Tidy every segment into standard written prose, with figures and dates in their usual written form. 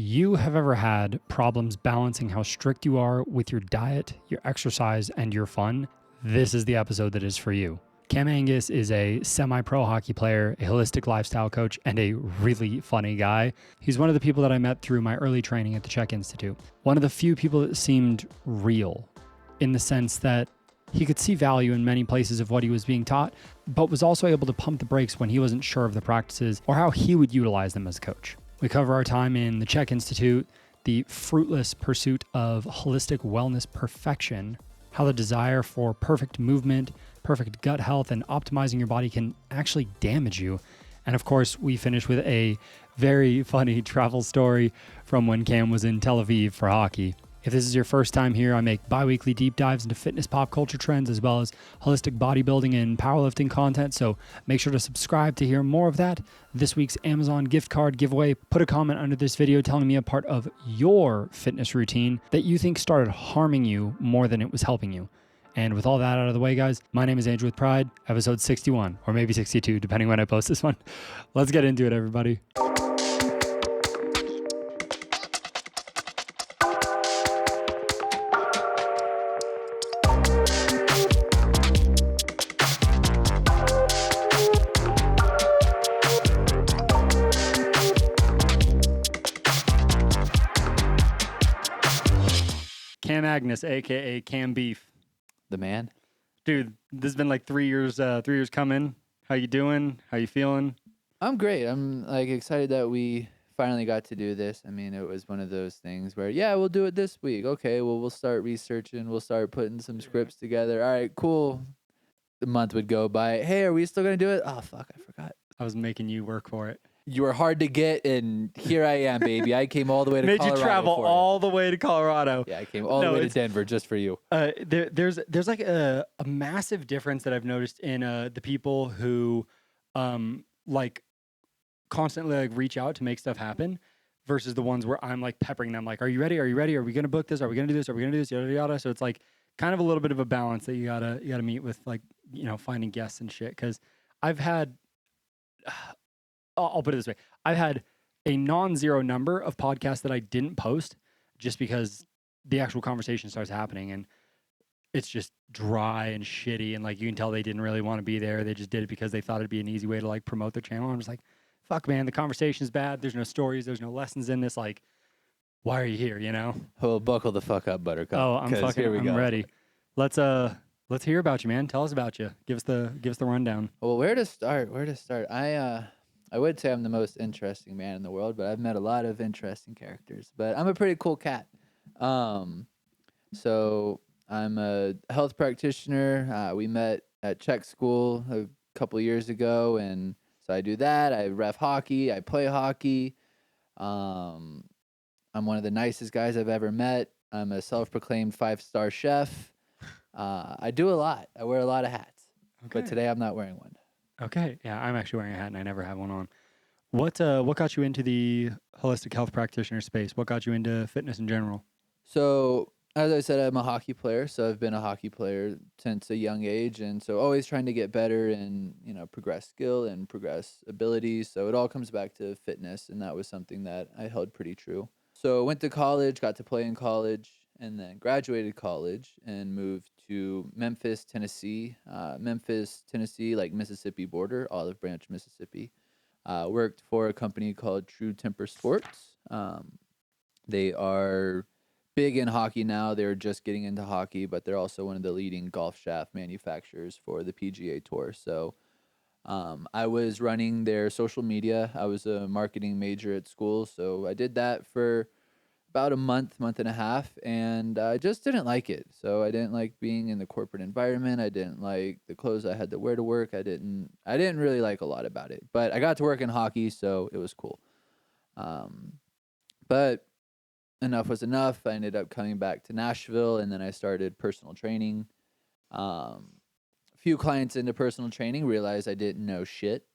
you have ever had problems balancing how strict you are with your diet, your exercise, and your fun, this is the episode that is for you. Cam Angus is a semi-pro hockey player, a holistic lifestyle coach, and a really funny guy. He's one of the people that I met through my early training at the Chek Institute. One of the few people that seemed real in the sense that he could see value in many places of what he was being taught, but was also able to pump the brakes when he wasn't sure of the practices or how he would utilize them as a coach. We cover our time in the Chek Institute, the fruitless pursuit of holistic wellness perfection, how the desire for perfect movement, perfect gut health, and optimizing your body can actually damage you. And of course, we finish with a very funny travel story from when Cam was in Tel Aviv for hockey. If this is your first time here, I make bi-weekly deep dives into fitness pop culture trends as well as holistic bodybuilding and powerlifting content, so make sure to subscribe to hear more of that. This week's Amazon gift card giveaway, put a comment under this video telling me a part of your fitness routine that you think started harming you more than it was helping you. And with all that out of the way, guys, my name is Andrew with Pride, episode 61, or maybe 62, depending when I post this one. Let's get into it, everybody. Cam Angus, aka Cam Beef. The man. Dude, this has been like 3 years coming. How you doing? How you feeling? I'm great. I'm excited that we finally got to do this. I mean, it was one of those things where, yeah, we'll do it this week. Okay, well, we'll start researching. We'll start putting some scripts together. All right, cool. The month would go by. Hey, are we still going to do it? Oh, fuck, I forgot. I was making you work for it. You were hard to get, and here I am, baby. I came all the way to Colorado. Made you travel all the way to Colorado. Yeah, I came all the way to Denver just for you. There's like a massive difference that I've noticed in the people who like constantly like reach out to make stuff happen versus the ones where I'm like peppering them like, are you ready? Are you ready? Are we gonna book this? Are we gonna do this? Are we gonna do this? Yada yada. So it's like kind of a little bit of a balance that you gotta meet with, like, you know, finding guests and shit. Because I've had I'll put it this way. I've had a non-zero number of podcasts that I didn't post just because the actual conversation starts happening and it's just dry and shitty. And like, you can tell they didn't really want to be there. They just did it because they thought it'd be an easy way to like promote their channel. I'm just like, fuck, man, the conversation's bad. There's no stories. There's no lessons in this. Like, why are you here? You know? Well, buckle the fuck up, Buttercup. Oh, I'm ready. Let's hear about you, man. Tell us about you. Give us the rundown. Well, where to start? I would say I'm the most interesting man in the world, but I've met a lot of interesting characters. But I'm a pretty cool cat. So I'm a health practitioner. We met at Chek School a couple years ago, and so I do that. I ref hockey. I play hockey. I'm one of the nicest guys I've ever met. I'm a self-proclaimed 5-star chef. I do a lot. I wear a lot of hats. Okay. But today I'm not wearing one. Okay. Yeah, I'm actually wearing a hat and I never have one on. What got you into the holistic health practitioner space? What got you into fitness in general? So, as I said, I'm a hockey player. So I've been a hockey player since a young age. And so always trying to get better and, you know, progress skill and progress abilities. So it all comes back to fitness. And that was something that I held pretty true. So went to college, got to play in college, and then graduated college and moved to Memphis, Tennessee, like Mississippi border, Olive Branch, Mississippi. Worked for a company called True Temper Sports. They are big in hockey now. They're just getting into hockey, but they're also one of the leading golf shaft manufacturers for the PGA Tour. So I was running their social media. I was a marketing major at school, so I did that for about a month and a half, and I just didn't like it. So I didn't like being in the corporate environment. I didn't like the clothes I had to wear to work. I didn't really like a lot about it. But I got to work in hockey, so it was cool. But enough was enough. I ended up coming back to Nashville, and then I started personal training. A few clients into personal training realized I didn't know shit.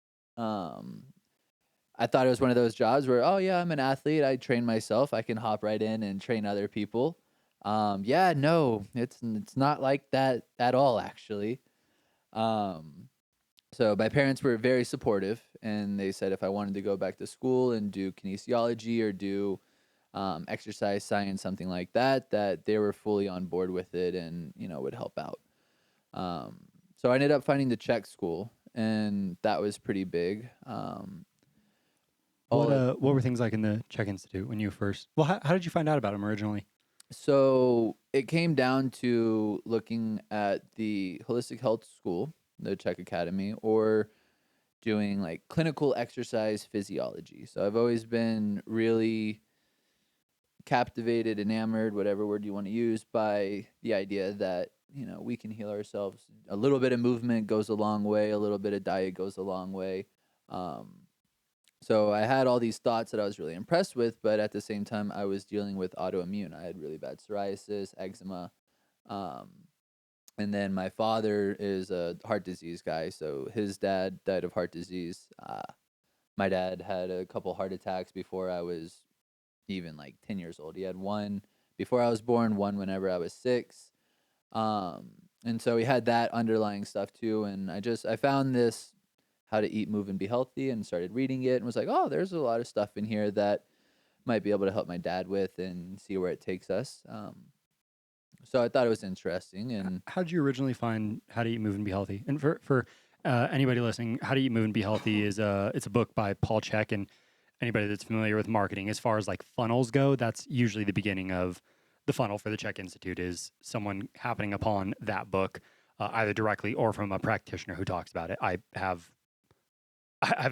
I thought it was one of those jobs where, oh yeah, I'm an athlete. I train myself. I can hop right in and train other people. No, it's not like that at all, actually. So my parents were very supportive, and they said if I wanted to go back to school and do kinesiology or do exercise science, something like that, that they were fully on board with it and, would help out. So I ended up finding the Chek school, and that was pretty big. What were things like in the Chek Institute when you first? Well, how did you find out about them originally? So it came down to looking at the holistic health school, the Chek Academy, or doing like clinical exercise physiology. So I've always been really captivated, enamored, whatever word you want to use, by the idea that, we can heal ourselves. A little bit of movement goes a long way, a little bit of diet goes a long way. Um, so I had all these thoughts that I was really impressed with, but at the same time, I was dealing with autoimmune. I had really bad psoriasis, eczema. Um, and then my father is a heart disease guy. So his dad died of heart disease. My dad had a couple heart attacks before I was even like 10 years old. He had one before I was born, one whenever I was 6. And so he had that underlying stuff too. And I found this How to Eat, Move, and Be Healthy and started reading it and was like, oh, there's a lot of stuff in here that might be able to help my dad with and see where it takes us. So I thought it was interesting. And How did you originally find How to Eat, Move, and Be Healthy? And for anybody listening, How to Eat, Move, and Be Healthy is it's a book by Paul Chek, and anybody that's familiar with marketing, as far as like funnels go, that's usually the beginning of the funnel for the Chek Institute is someone happening upon that book, either directly or from a practitioner who talks about it. I've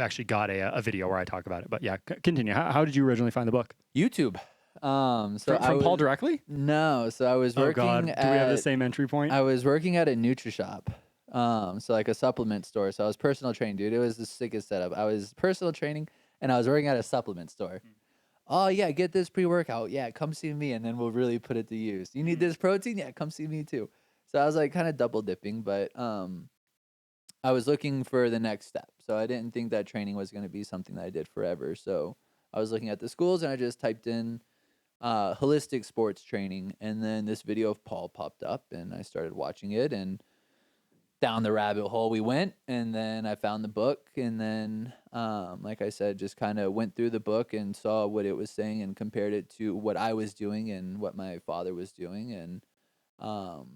actually got a video where I talk about it, but yeah, continue. How did you originally find the book? YouTube. So From Paul directly? No, so I was Oh working God, do we have the same entry point? I was working at a Nutri-Shop. So like a supplement store. So I was personal training, dude. It was the sickest setup. I was personal training and I was working at a supplement store. Oh yeah, get this pre-workout. Yeah, come see me and then we'll really put it to use. You need this protein? Yeah, come see me too. So I was like kind of double dipping, but I was looking for the next step. So I didn't think that training was going to be something that I did forever. So I was looking at the schools and I just typed in holistic sports training, and then this video of Paul popped up and I started watching it, and down the rabbit hole we went. And then I found the book, and then like I said, just kind of went through the book and saw what it was saying and compared it to what I was doing and what my father was doing, and um,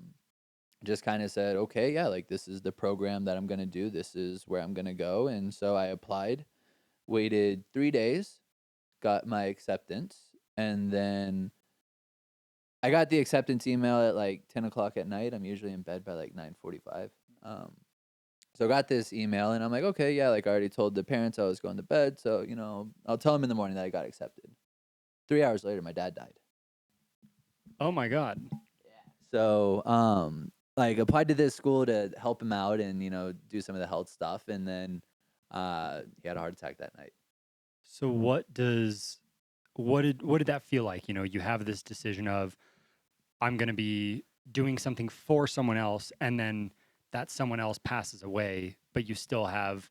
just kind of said, okay, yeah, like this is the program that I'm going to do, this is where I'm going to go. And so I applied, waited 3 days, got my acceptance, and then I got the acceptance email at like 10 o'clock at night. I'm usually in bed by like 9:45. So I got this email and I'm like, okay, yeah, like I already told the parents I was going to bed. So, I'll tell them in the morning that I got accepted. 3 hours later, my dad died. Oh my God. So, like applied to this school to help him out and, do some of the health stuff. And then he had a heart attack that night. So what did that feel like? You have this decision of I'm going to be doing something for someone else, and then that someone else passes away, but you still have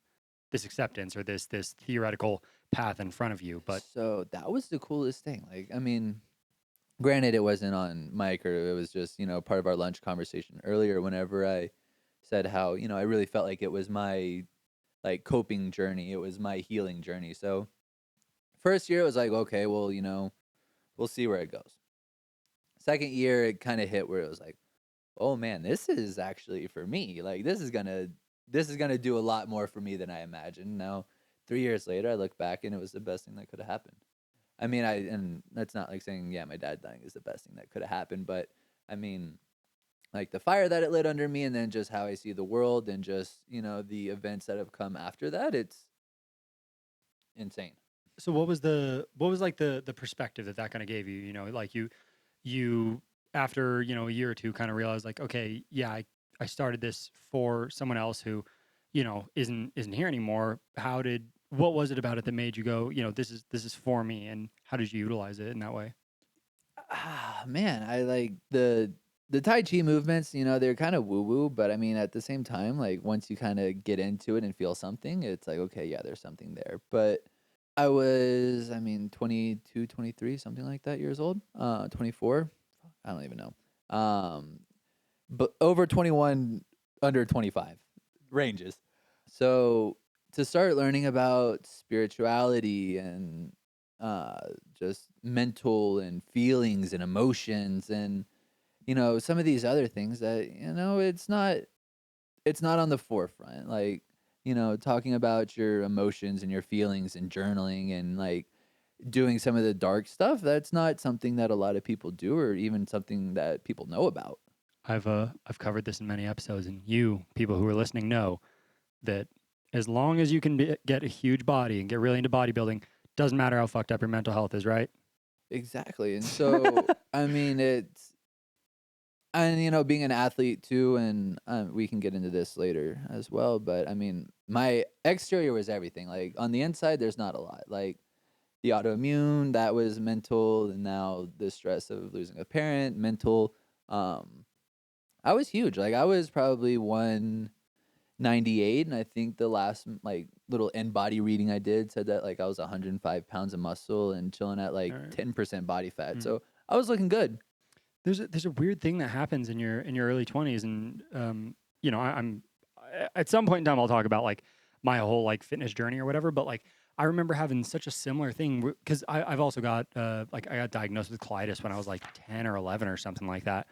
this acceptance or this theoretical path in front of you. But so that was the coolest thing. Like, I mean, granted, it wasn't on mic, or it was just, part of our lunch conversation earlier whenever I said how, I really felt like it was my like coping journey. It was my healing journey. So first year it was like, okay, well, we'll see where it goes. Second year it kind of hit where it was like, oh man, this is actually for me. Like this is gonna do a lot more for me than I imagined. Now, 3 years later, I look back and it was the best thing that could have happened. I mean, and that's not like saying, yeah, my dad dying is the best thing that could have happened, but I mean, like the fire that it lit under me, and then just how I see the world, and just the events that have come after that, it's insane. so what was like the perspective that kind of gave you? Like you after a year or two kind of realized like, okay, yeah, I started this for someone else who isn't here anymore. What was it about it that made you go, this is for me, and how did you utilize it in that way? Man, I like the Tai Chi movements, they're kind of woo woo, but I mean, at the same time, like once you kind of get into it and feel something, it's like, okay, yeah, there's something there. But I was, 22, 23, something like that years old, 24. I don't even know. But over 21, under 25 ranges. So to start learning about spirituality and just mental and feelings and emotions and, some of these other things that, it's not on the forefront. Like, talking about your emotions and your feelings and journaling and like doing some of the dark stuff, that's not something that a lot of people do or even something that people know about. I've covered this in many episodes, and you people who are listening know that as long as you can get a huge body and get really into bodybuilding, doesn't matter how fucked up your mental health is, right? Exactly. And so, I mean, and being an athlete too, and we can get into this later as well, but I mean, my exterior was everything. Like on the inside, there's not a lot. Like the autoimmune, that was mental, and now the stress of losing a parent, mental. I was huge. Like I was probably 198, and I think the last like little end body reading I did said that like I was 105 pounds of muscle and chilling at like 10% body fat. So I was looking good. There's a weird thing that happens in your early 20s, and I'm at some point in time I'll talk about like my whole like fitness journey or whatever, but like I remember having such a similar thing because I've also got like I got diagnosed with colitis when I was like 10 or 11 or something like that,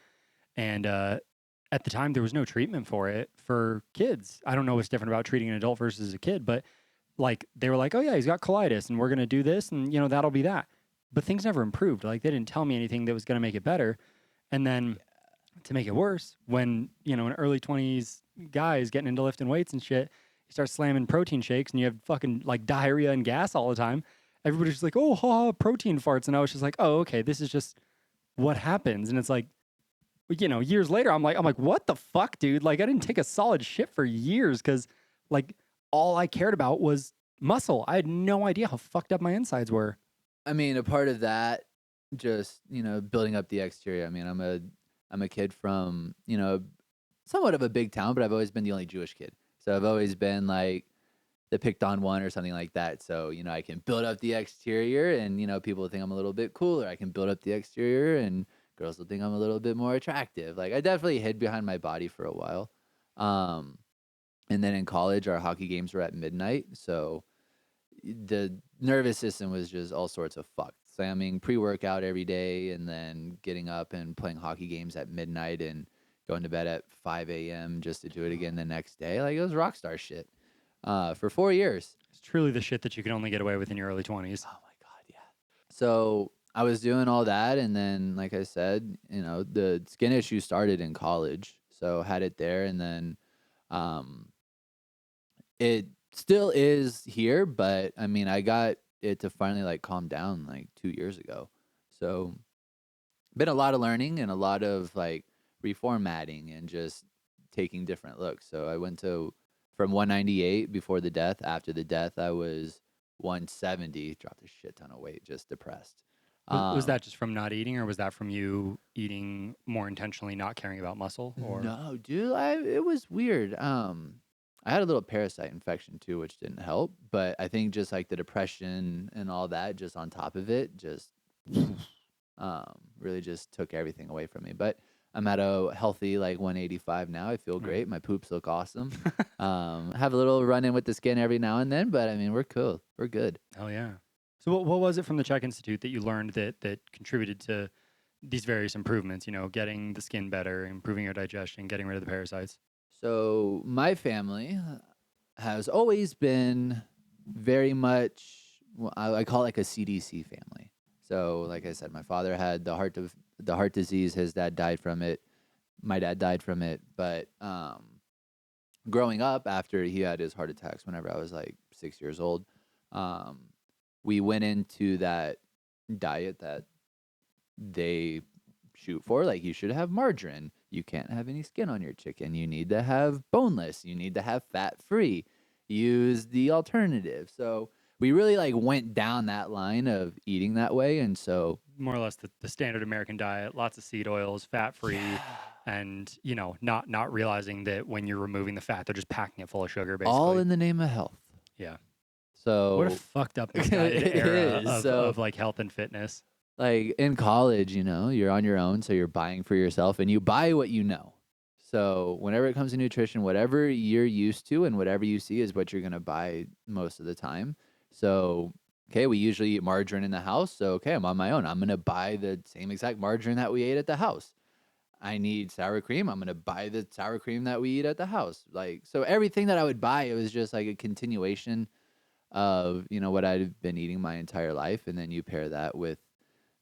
and at the time there was no treatment for it for kids. I don't know what's different about treating an adult versus a kid, but like they were like, oh yeah, he's got colitis and we're gonna do this and that'll be that, but things never improved. Like they didn't tell me anything that was gonna make it better. And then to make it worse, when, an early 20s guy is getting into lifting weights and shit, you start slamming protein shakes and you have fucking like diarrhea and gas all the time. Everybody's just like, oh, protein farts. And I was just like, oh, okay, this is just what happens. And it's like, years later, I'm like, what the fuck, dude? Like, I didn't take a solid shit for years because like all I cared about was muscle. I had no idea how fucked up my insides were. I mean, a part of that, just building up the exterior. I mean, I'm a kid from somewhat of a big town, but I've always been the only Jewish kid, so I've always been like the picked on one or something like that. So I can build up the exterior, and people think I'm a little bit cooler. I can build up the exterior, and girls will think I'm a little bit more attractive. Like I definitely hid behind my body for a while, and then in college, our hockey games were at midnight, so the nervous system was just all sorts of fucked. Slamming pre-workout every day and then getting up and playing hockey games at midnight and going to bed at 5 a.m. just to do it again the next day. Like it was rock star shit for 4 years. It's truly the shit that you can only get away with in your early 20s. Oh my God, yeah. So I was doing all that, and then, like I said, the skin issue started in college. So had it there, and then it still is here, but I mean, I got it to finally like calm down like 2 years ago. So been a lot of learning and a lot of like reformatting and just taking different looks. So I went from 198 before the death. After the death, I was 170, dropped a shit ton of weight, just depressed. Was that just from not eating, or was that from you eating more intentionally, not caring about muscle? Or no, dude, it was weird. I had a little parasite infection too, which didn't help. But I think just like the depression and all that, just on top of it, just really just took everything away from me. But I'm at a healthy like 185 now. I feel great. My poops look awesome. Have a little run in with the skin every now and then, but I mean, we're cool. We're good. Hell yeah. So what was it from the Chek Institute that you learned that contributed to these various improvements? Getting the skin better, improving your digestion, getting rid of the parasites. So my family has always been very much, I call it like a CDC family. So like I said, my father had the heart disease. His dad died from it. My dad died from it. But growing up, after he had his heart attacks, whenever I was like 6 years old, we went into that diet that they shoot for. Like, you should have margarine. You can't have any skin on your chicken. You need to have boneless. You need to have fat-free. Use the alternative. So we really like went down that line of eating that way. And so more or less the standard American diet, lots of seed oils, fat-free, and not realizing that when you're removing the fat, they're just packing it full of sugar, basically. All in the name of health. Yeah. So what a fucked up misguided era of like health and fitness. Like in college, you're on your own, so you're buying for yourself, and you buy what you know. So whenever it comes to nutrition, whatever you're used to and whatever you see is what you're going to buy most of the time. So Okay, we usually eat margarine in the house. So, okay, I'm on my own. I'm going to buy the same exact margarine that we ate at the house. I need sour cream. I'm going to buy the sour cream that we eat at the house. Like, so everything that I would buy, it was just like a continuation of, what I'd been eating my entire life. And then you pair that with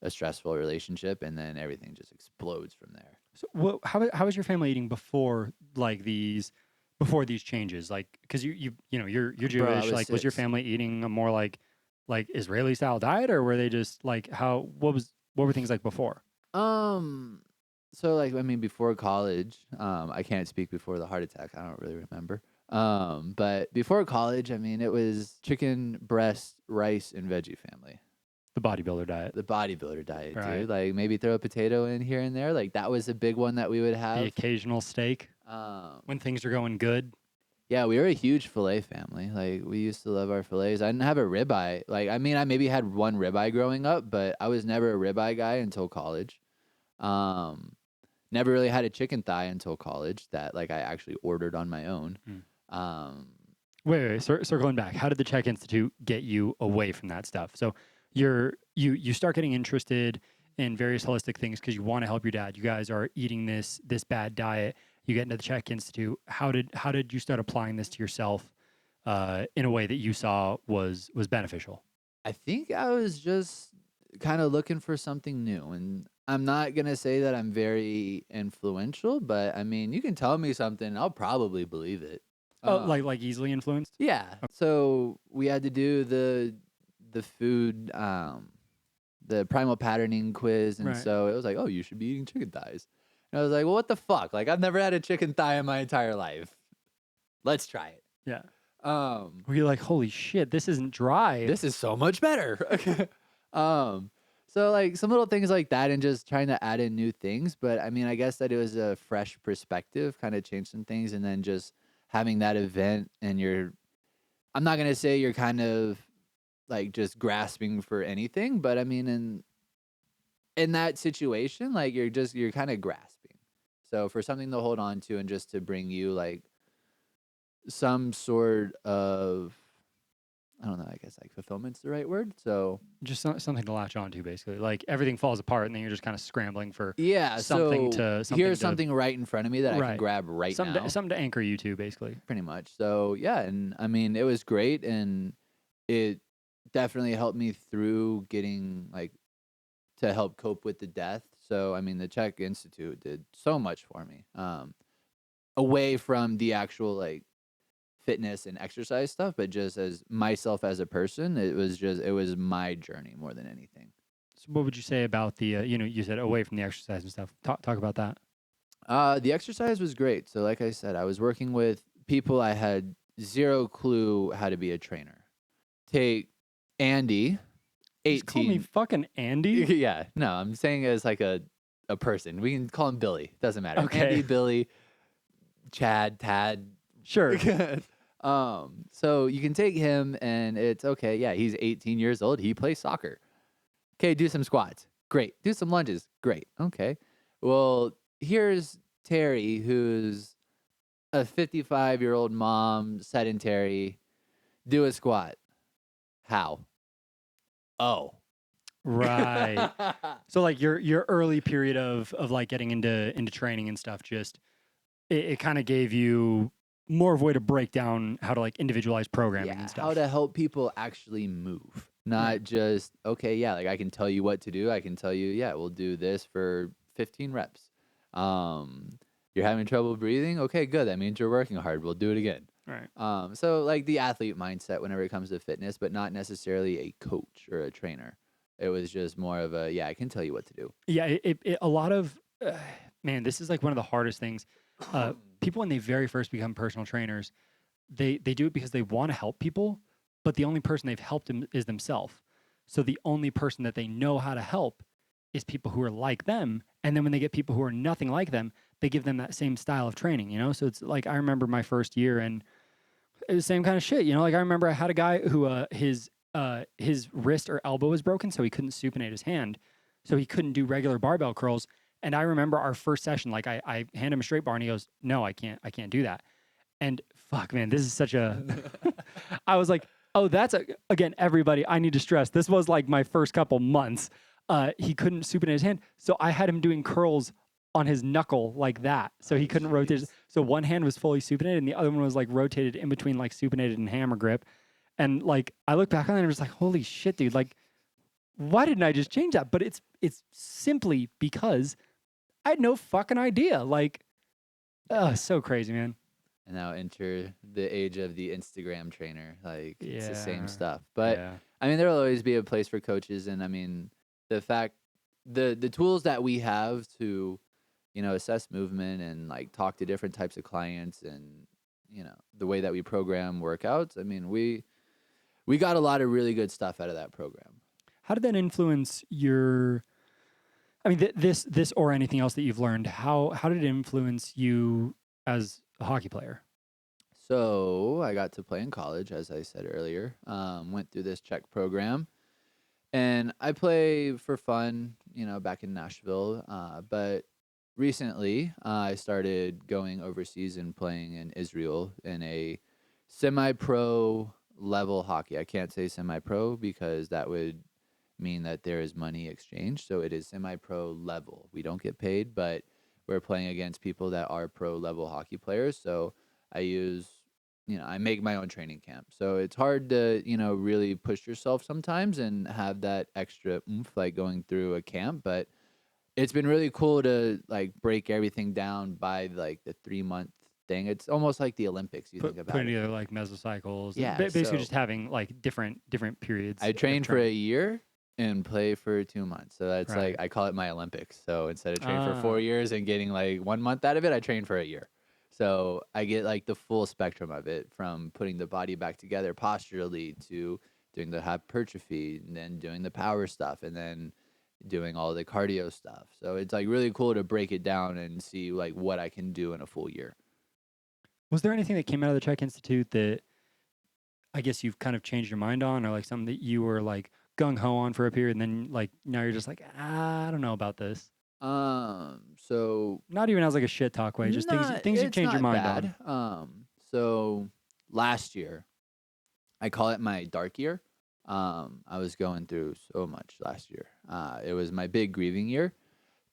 a stressful relationship, and then everything just explodes from there. So how was your family eating before before these changes? Like, because you're Bro, I Jewish. was Like, was your 6. family eating a more like Israeli style diet, or were they just like what were things like before? So like, I mean, before college, I can't speak before the heart attack. I don't really remember. But before college, I mean, it was chicken breast, rice, and veggie family. The bodybuilder diet, The bodybuilder diet, right? dude. Like maybe throw a potato in here and there. Like that was a big one that we would The have. occasional steak when things are going good. Yeah, we were a huge fillet family. Like we used to love our fillets. I didn't have a ribeye. Like I mean, I maybe had one ribeye growing up, but I was never a ribeye guy until college. Um, Never really had a chicken thigh until college that like I actually ordered on my own. Mm. Um, Wait, circling back. How did the Chek Institute get you away from that stuff? So you start getting interested in various holistic things because you want to help your dad. You guys are eating this bad diet. You get into the Chek Institute. How did you start applying this to yourself in a way that you saw was beneficial? I think I was just kind of looking for something new, and I'm not gonna say that I'm very influential, but I mean, you can tell me something, I'll probably believe it. Oh, Um, like easily influenced? yeah. So we had to do the food, the primal patterning quiz, and Right. so it was like, oh, you should be eating chicken thighs. And I was like, well, what the fuck? Like, I've never had a chicken thigh in my entire life. Let's try it. Yeah. Um, Where you're like, holy shit, this isn't dry. this is so much better. um, so like some little things like that, and just trying to add in new things. But I mean, I guess that it was a fresh perspective, kind of changed some things, and then just having that event, and I'm not gonna say you're kind of like just grasping for anything, but I mean, in that situation, like you're kind of grasping. So for something to hold on to, and just to bring you like some sort of, I don't know, I guess like fulfillment's the right word. So Just something to latch onto, basically. Like everything falls apart, and then you're just kind of scrambling for yeah, something so to here's something right in front of me that I can right. grab right now, something to anchor you to, basically. pretty much. So yeah, and I mean it was great, and it definitely helped me through getting like to help cope with the death. So I mean the Chek Institute did so much for me. Away from the actual like fitness and exercise stuff, but just as myself as a person, it was my journey more than anything. So what would you say about the, you said away from the exercise and stuff. Talk about that. The exercise was great. So like I said, I was working with people I had zero clue how to be a trainer. Take Andy, Just call me 18. fucking Andy? Yeah, no, I'm saying as like a person. We can call him Billy. Doesn't matter. Okay. Andy, Billy, Chad, Tad. Sure. So you can take him, and it's okay. Yeah, he's 18 years old. He plays soccer. Okay, do some squats. Great. Do some lunges. Great. Okay. Well, here's Terry, who's a 55-year-old mom, sedentary. Do a squat. How? Oh. Right. So like your early period of like getting into training and stuff, just it kind of gave you more of a way to break down how to like individualize programming and stuff. How to help people actually move. Not just, okay, yeah, like I can tell you what to do. I can tell you, yeah, we'll do this for 15 reps. You're having trouble breathing? Okay, good. That means you're working hard. We'll do it again. Right. So like the athlete mindset whenever it comes to fitness, but not necessarily a coach or a trainer. It was just more of a, yeah, I can tell you what to do. Yeah, a lot of man, this is like one of the hardest things. People when they very first become personal trainers, they do it because they want to help people, but the only person they've helped them is themselves. So the only person that they know how to help is people who are like them. And then when they get people who are nothing like them, they give them that same style of training, you know? So it's like, I remember my first year and it was the same kind of shit, you know? Like I remember I had a guy who his wrist or elbow was broken, so he couldn't supinate his hand. So he couldn't do regular barbell curls. And I remember our first session, like I hand him a straight bar and he goes, no, I can't do that. And fuck, man, this is such a, I was like, Oh, again, everybody, I need to stress, this was like my first couple months. He couldn't supinate his hand. So I had him doing curls on his knuckle like that. So he couldn't rotate. So one hand was fully supinated and the other one was like rotated in between like supinated and hammer grip. And like, I look back on it and I was like, holy shit, dude. Like, why didn't I just change that? But it's simply because I had no fucking idea. Like, so crazy, man. And now enter the age of the Instagram trainer. Like, it's the same Yeah. stuff. But Yeah. I mean, there'll always be a place for coaches. And I mean, the tools that we have to, assess movement and like talk to different types of clients and, the way that we program workouts. I mean, we got a lot of really good stuff out of that program. How did that influence your, I mean, this or anything else that you've learned? How did it influence you as a hockey player? So I got to play in college, as I said earlier. Went through this Chek program, and I play for fun, back in Nashville. But recently, I started going overseas and playing in Israel in a semi-pro level hockey. I can't say semi-pro because that would mean that there is money exchange. So it is semi-pro level. We don't get paid, but we're playing against people that are pro level hockey players. So I make my own training camp. So it's hard to, really push yourself sometimes and have that extra oomph like going through a camp. But it's been really cool to like break everything down by like the 3-month thing. It's almost like the Olympics. You think about putting it. together like mesocycles. Yeah, Basically so just having like different periods. I trained for a year and play for 2 months. So that's Right. like, I call it my Olympics. So instead of training for Ah. 4 years and getting like 1 month out of it, I train for a year. So I get like the full spectrum of it, from putting the body back together posturally to doing the hypertrophy and then doing the power stuff and then doing all the cardio stuff. So it's like really cool to break it down and see like what I can do in a full year. Was there anything that came out of the Chek Institute that I guess you've kind of changed your mind on, or like something that you were like gung ho on for a period and then like now you're just like, I don't know about this? So Not even as like a shit talk way, just things you've changed your mind bad. So last year, I call it my dark year. I was going through so much last year. It was my big grieving year,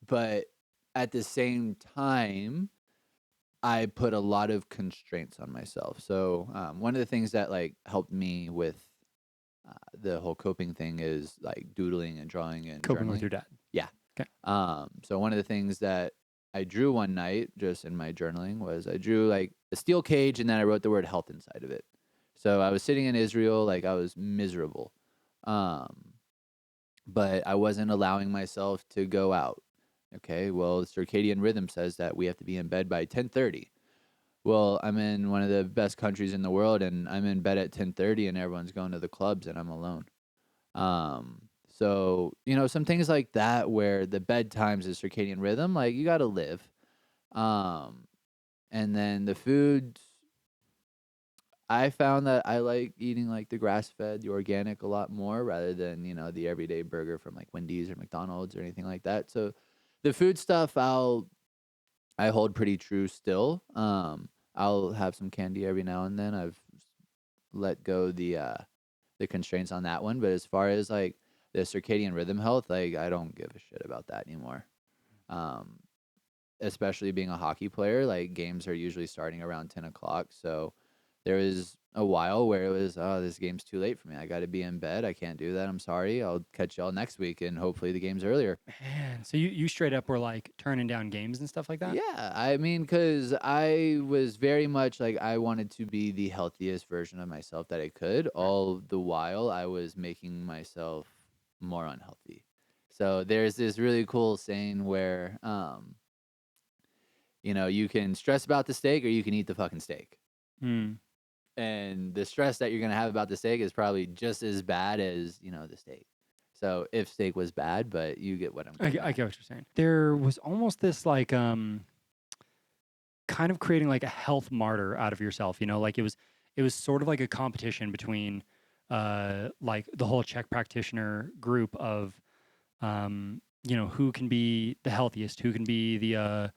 but at the same time, I put a lot of constraints on myself. So one of the things that like helped me with the whole coping thing is like doodling and drawing and coping journaling. with your dad. Yeah. Okay. So one of the things that I drew one night just in my journaling was I drew like a steel cage and then I wrote the word health inside of it. So I was sitting in Israel, like I was miserable. But I wasn't allowing myself to go out. Okay, well, circadian rhythm says that we have to be in bed by 10:30. Well, I'm in one of the best countries in the world, and I'm in bed at 10:30, and everyone's going to the clubs, and I'm alone. So some things like that, where the bedtimes is circadian rhythm, like you got to live. And then the foods, I found that I like eating like the grass-fed, the organic a lot more rather than, the everyday burger from like Wendy's or McDonald's or anything like that. So the food stuff I hold pretty true still. I'll have some candy every now and then. I've let go the constraints on that one, but as far as like the circadian rhythm health, like I don't give a shit about that anymore. Especially being a hockey player, like games are usually starting around 10 o'clock. So there was a while where it was, oh, this game's too late for me. I got to be in bed. I can't do that. I'm sorry. I'll catch y'all next week, and hopefully the game's earlier. Man, so you straight up were like turning down games and stuff like that? Yeah, I mean, because I was very much like I wanted to be the healthiest version of myself that I could. All the while, I was making myself more unhealthy. So there's this really cool saying where, you can stress about the steak or you can eat the fucking steak. And the stress that you're going to have about the steak is probably just as bad as, the steak. So if steak was bad, but you get what I'm I getting get what you're saying. There was almost this like kind of creating like a health martyr out of yourself, like it was sort of like a competition between like the whole Chek practitioner group of who can be the healthiest, who can be the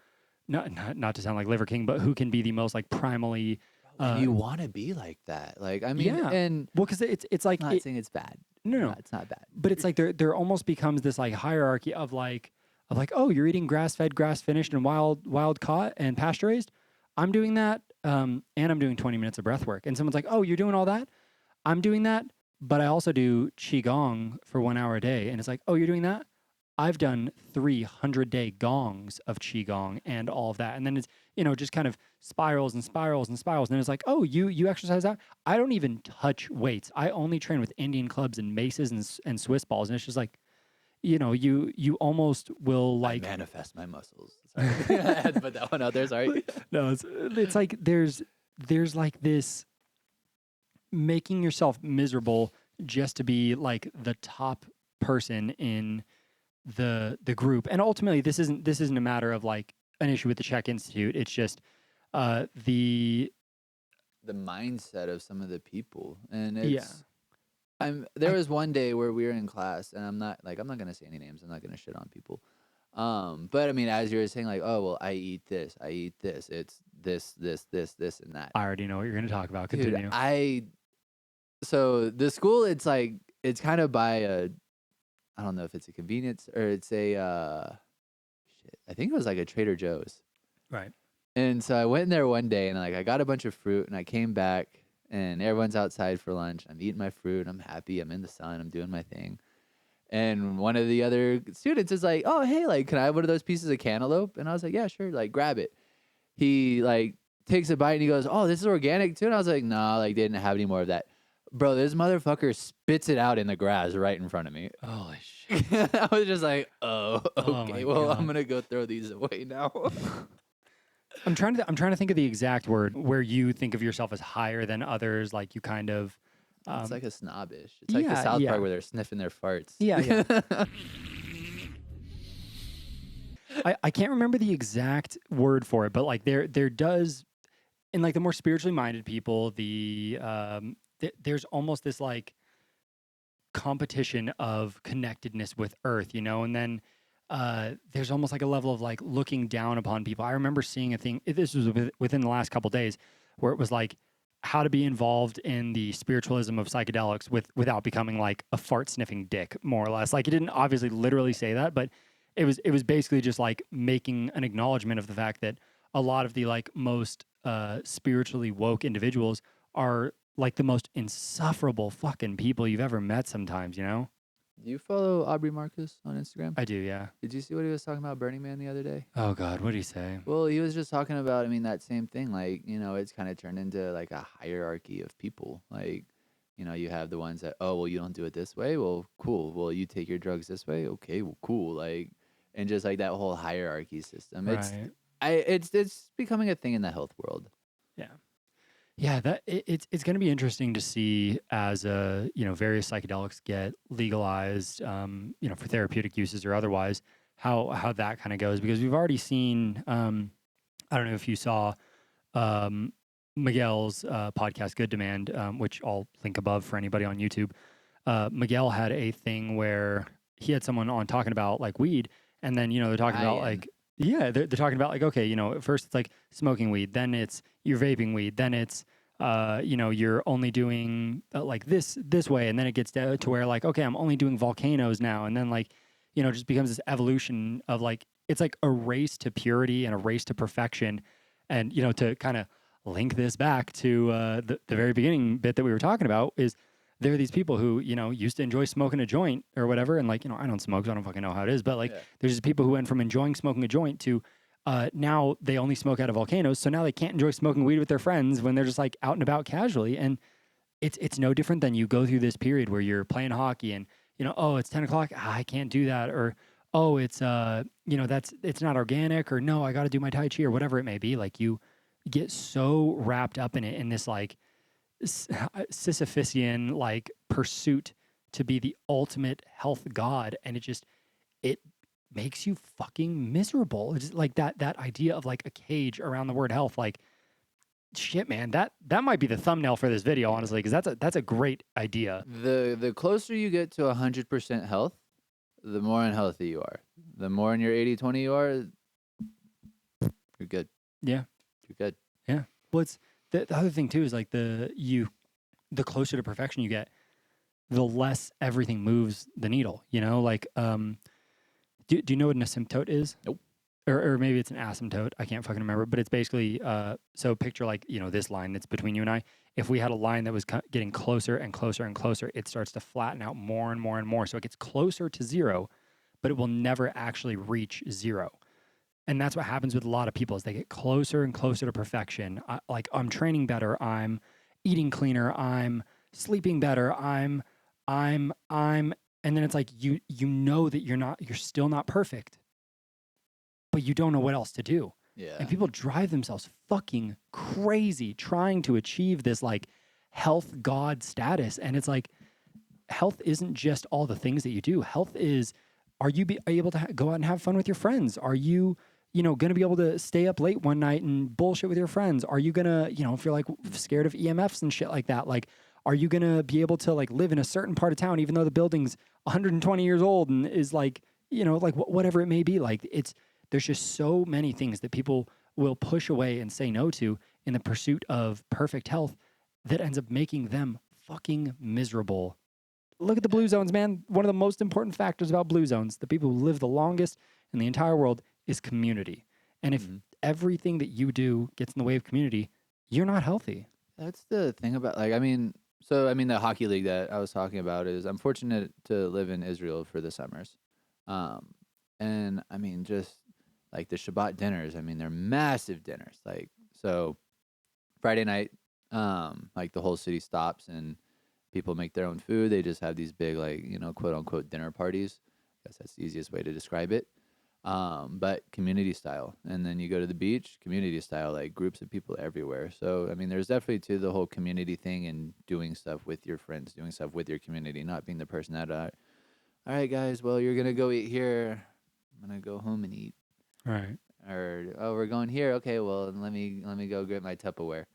not to sound like Liver King, but who can be the most like primally And you want to be like that. Like, I mean, yeah. and Well, because it's like I'm not saying it's bad. no, It's not bad. but it's like there almost becomes this like hierarchy of like oh, you're eating grass fed, grass finished, and wild caught and pasture raised. I'm doing that, and I'm doing 20 minutes of breath work. And someone's like, oh, you're doing all that? I'm doing that, but I also do qigong for 1 hour a day. And it's like, oh, you're doing that? I've done 300-day gongs of qigong and all of that. And then it's, just kind of spirals and spirals and spirals. And then it's like, oh, you exercise that? I don't even touch weights. I only train with Indian clubs and maces and Swiss balls. And it's just like, you almost will like I manifest my muscles. Sorry. I had to put that one out there. Sorry. No, it's like there's like this making yourself miserable just to be like the top person in the group. And ultimately this isn't a matter of like an issue with the Chek Institute. It's just the mindset of some of the people. And it's there was one day where we were in class, and I'm not gonna say any names, I'm not gonna shit on people. But I mean, as you were saying, like, oh well, I eat this, it's this, and that. I already know what you're gonna talk about. Dude, Continue. So the school, it's like, it's kind of by I don't know if it's a convenience or it's a I think it was like a Trader Joe's. Right. And so I went in there one day, and like I got a bunch of fruit, and I came back, and everyone's outside for lunch. I'm eating my fruit. I'm happy. I'm in the sun. I'm doing my thing. And one of the other students is like, oh, hey, like, can I have one of those pieces of cantaloupe? And I was like, yeah, sure. Like, grab it. He like takes a bite and he goes, oh, this is organic too? And I was like, nah, like, they didn't have any more of that. Bro, this motherfucker spits it out in the grass right in front of me. Holy shit. I was just like, oh, okay, well, God. I'm going to go throw these away now. I'm trying to think of the exact word where you think of yourself as higher than others, like you kind of it's like a snobbish. It's like the South Park where they're sniffing their farts. Yeah. I can't remember the exact word for it, but like there does, in like the more spiritually minded people, there's almost this like competition of connectedness with Earth, and then there's almost like a level of like looking down upon people. I remember seeing a thing, this was within the last couple of days, where it was like how to be involved in the spiritualism of psychedelics without becoming like a fart sniffing dick, more or less. Like it didn't obviously literally say that, but it was basically just like making an acknowledgement of the fact that a lot of the like most spiritually woke individuals are like the most insufferable fucking people you've ever met sometimes, Do you follow Aubrey Marcus on Instagram? I do, yeah. Did you see what he was talking about Burning Man the other day? Oh, God, what did he say? Well, he was just talking about, I mean, that same thing. Like, it's kind of turned into like a hierarchy of people. Like, you have the ones that, oh, well, you don't do it this way. Well, cool. Well, you take your drugs this way. Okay, well, cool. Like, and just like that whole hierarchy system. Right. It's becoming a thing in the health world. Yeah. Yeah, it's going to be interesting to see as various psychedelics get legalized, for therapeutic uses or otherwise, how that kind of goes, because we've already seen. I don't know if you saw Miguel's podcast, Good Demand, which I'll link above for anybody on YouTube. Miguel had a thing where he had someone on talking about like weed, and then they're talking about like. Yeah, they're talking about like, okay, at first it's like smoking weed, then it's you're vaping weed, then it's, you're only doing like this way, and then it gets to where like, okay, I'm only doing volcanoes now, and then like, it just becomes this evolution of like, it's like a race to purity and a race to perfection, and to kind of link this back to the very beginning bit that we were talking about is. There are these people who, used to enjoy smoking a joint or whatever. And like, I don't smoke, so I don't fucking know how it is. But like, there's just people who went from enjoying smoking a joint to now they only smoke out of volcanoes. So now they can't enjoy smoking weed with their friends when they're just like out and about casually. And it's no different than you go through this period where you're playing hockey and, oh, it's 10 o'clock. I can't do that. Or, oh, it's, it's not organic, or no, I got to do my Tai Chi or whatever it may be. Like you get so wrapped up in it in this like, Sisyphusian like pursuit to be the ultimate health god, and it makes you fucking miserable. It's like that idea of like a cage around the word health. Like shit, man, that might be the thumbnail for this video, honestly, because that's a great idea. The closer you get to 100% health, the more unhealthy you are. The more in your 80-20 you are, you're good. Yeah, you're good. Yeah. Well, the other thing too is like the closer to perfection you get, the less everything moves the needle. You know, like do you know what an asymptote is? Nope. Or maybe it's an asymptote. I can't fucking remember. But it's basically so picture like, you know, this line that's between you and I. If we had a line that was getting closer and closer and closer, it starts to flatten out more and more and more. So it gets closer to zero, but it will never actually reach zero. And that's what happens with a lot of people is they get closer and closer to perfection. Like I'm training better, I'm eating cleaner, I'm sleeping better, I'm, and then it's like you know that you're still not perfect, but you don't know what else to do. Yeah. And people drive themselves fucking crazy trying to achieve this like health god status. And it's like health isn't just all the things that you do. Health is, are you able to go out and have fun with your friends? Are you, you know, going to be able to stay up late one night and bullshit with your friends? Are you going to, you know, if you're like scared of EMFs and shit like that, like, are you going to be able to like live in a certain part of town, even though the building's 120 years old and is like, you know, like whatever it may be? Like there's just so many things that people will push away and say no to in the pursuit of perfect health that ends up making them fucking miserable. Look at the blue zones, man. One of the most important factors about blue zones, the people who live the longest in the entire world, is community. And if everything that you do gets in the way of community, you're not healthy. That's the thing about, like, the hockey league that I was talking about is I'm fortunate to live in Israel for the summers. And I mean, just like the Shabbat dinners, I mean, they're massive dinners. Like, so Friday night, like the whole city stops and people make their own food. They just have these big, like, you know, quote unquote dinner parties. I guess that's the easiest way to describe it. But community style. And then you go to the beach, community style, like groups of people everywhere. So, I mean, there's definitely to the whole community thing and doing stuff with your friends, doing stuff with your community, not being the person that, all right, guys, well, you're going to go eat here. I'm going to go home and eat. Right. Or, oh, we're going here. Okay, well, let me go get my Tupperware.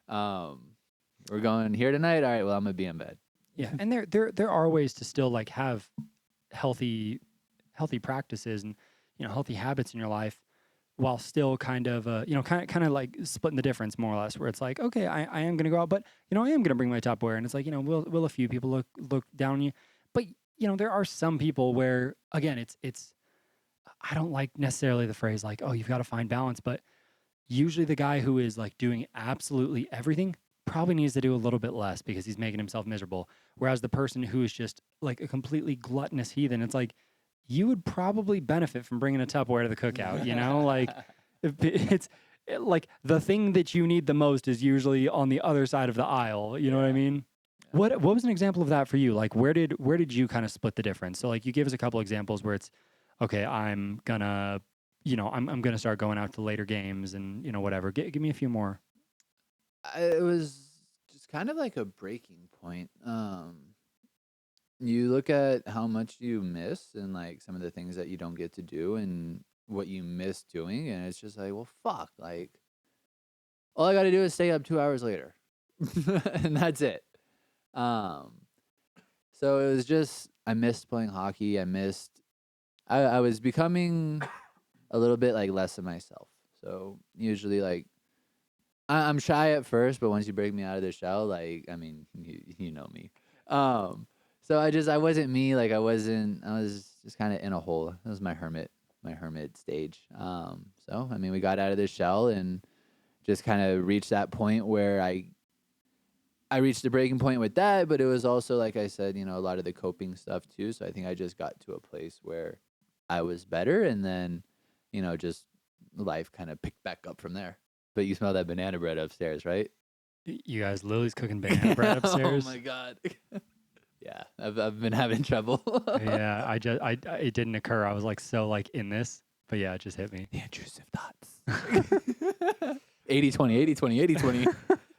We're going here tonight. All right, well, I'm going to be in bed. Yeah. And there are ways to still like have healthy practices and, you know, healthy habits in your life while still kind of, you know, kind of like splitting the difference more or less, where it's like, okay, I am going to go out, but, you know, I am going to bring my Tupperware. And it's like, you know, will a few people look down on you? But, you know, there are some people where, again, it's, I don't like necessarily the phrase like, oh, you've got to find balance, but usually the guy who is like doing absolutely everything probably needs to do a little bit less because he's making himself miserable. Whereas the person who is just like a completely gluttonous heathen, it's like, you would probably benefit from bringing a Tupperware to the cookout, you know? Like, like the thing that you need the most is usually on the other side of the aisle. You know what I mean? Yeah. What was an example of that for you? Like, where did you kind of split the difference? So, like, you gave us a couple examples where it's, okay, I'm gonna start going out to later games and, you know, whatever. Give me a few more. It was just kind of like a breaking point. You look at how much you miss and like some of the things that you don't get to do and what you miss doing, and it's just like, well, fuck, like all I got to do is stay up 2 hours later, and that's it. So it was just I missed playing hockey. I was becoming a little bit like less of myself. So usually like I'm shy at first, but once you break me out of the shell, like I mean, you know me. So I wasn't me. Like I was just kind of in a hole. It was my hermit stage. So I mean, we got out of the shell and just kind of reached that point where I reached the breaking point with that, but it was also, like I said, you know, a lot of the coping stuff too. So I think I just got to a place where I was better, and then, you know, just life kind of picked back up from there. But you smell that banana bread upstairs, right? You guys, Lily's cooking banana bread upstairs. Oh my God. Yeah, I've been having trouble. Yeah, it didn't occur. I was like so like in this, but yeah, it just hit me. The intrusive thoughts. 80-20, 80-20, 80-20.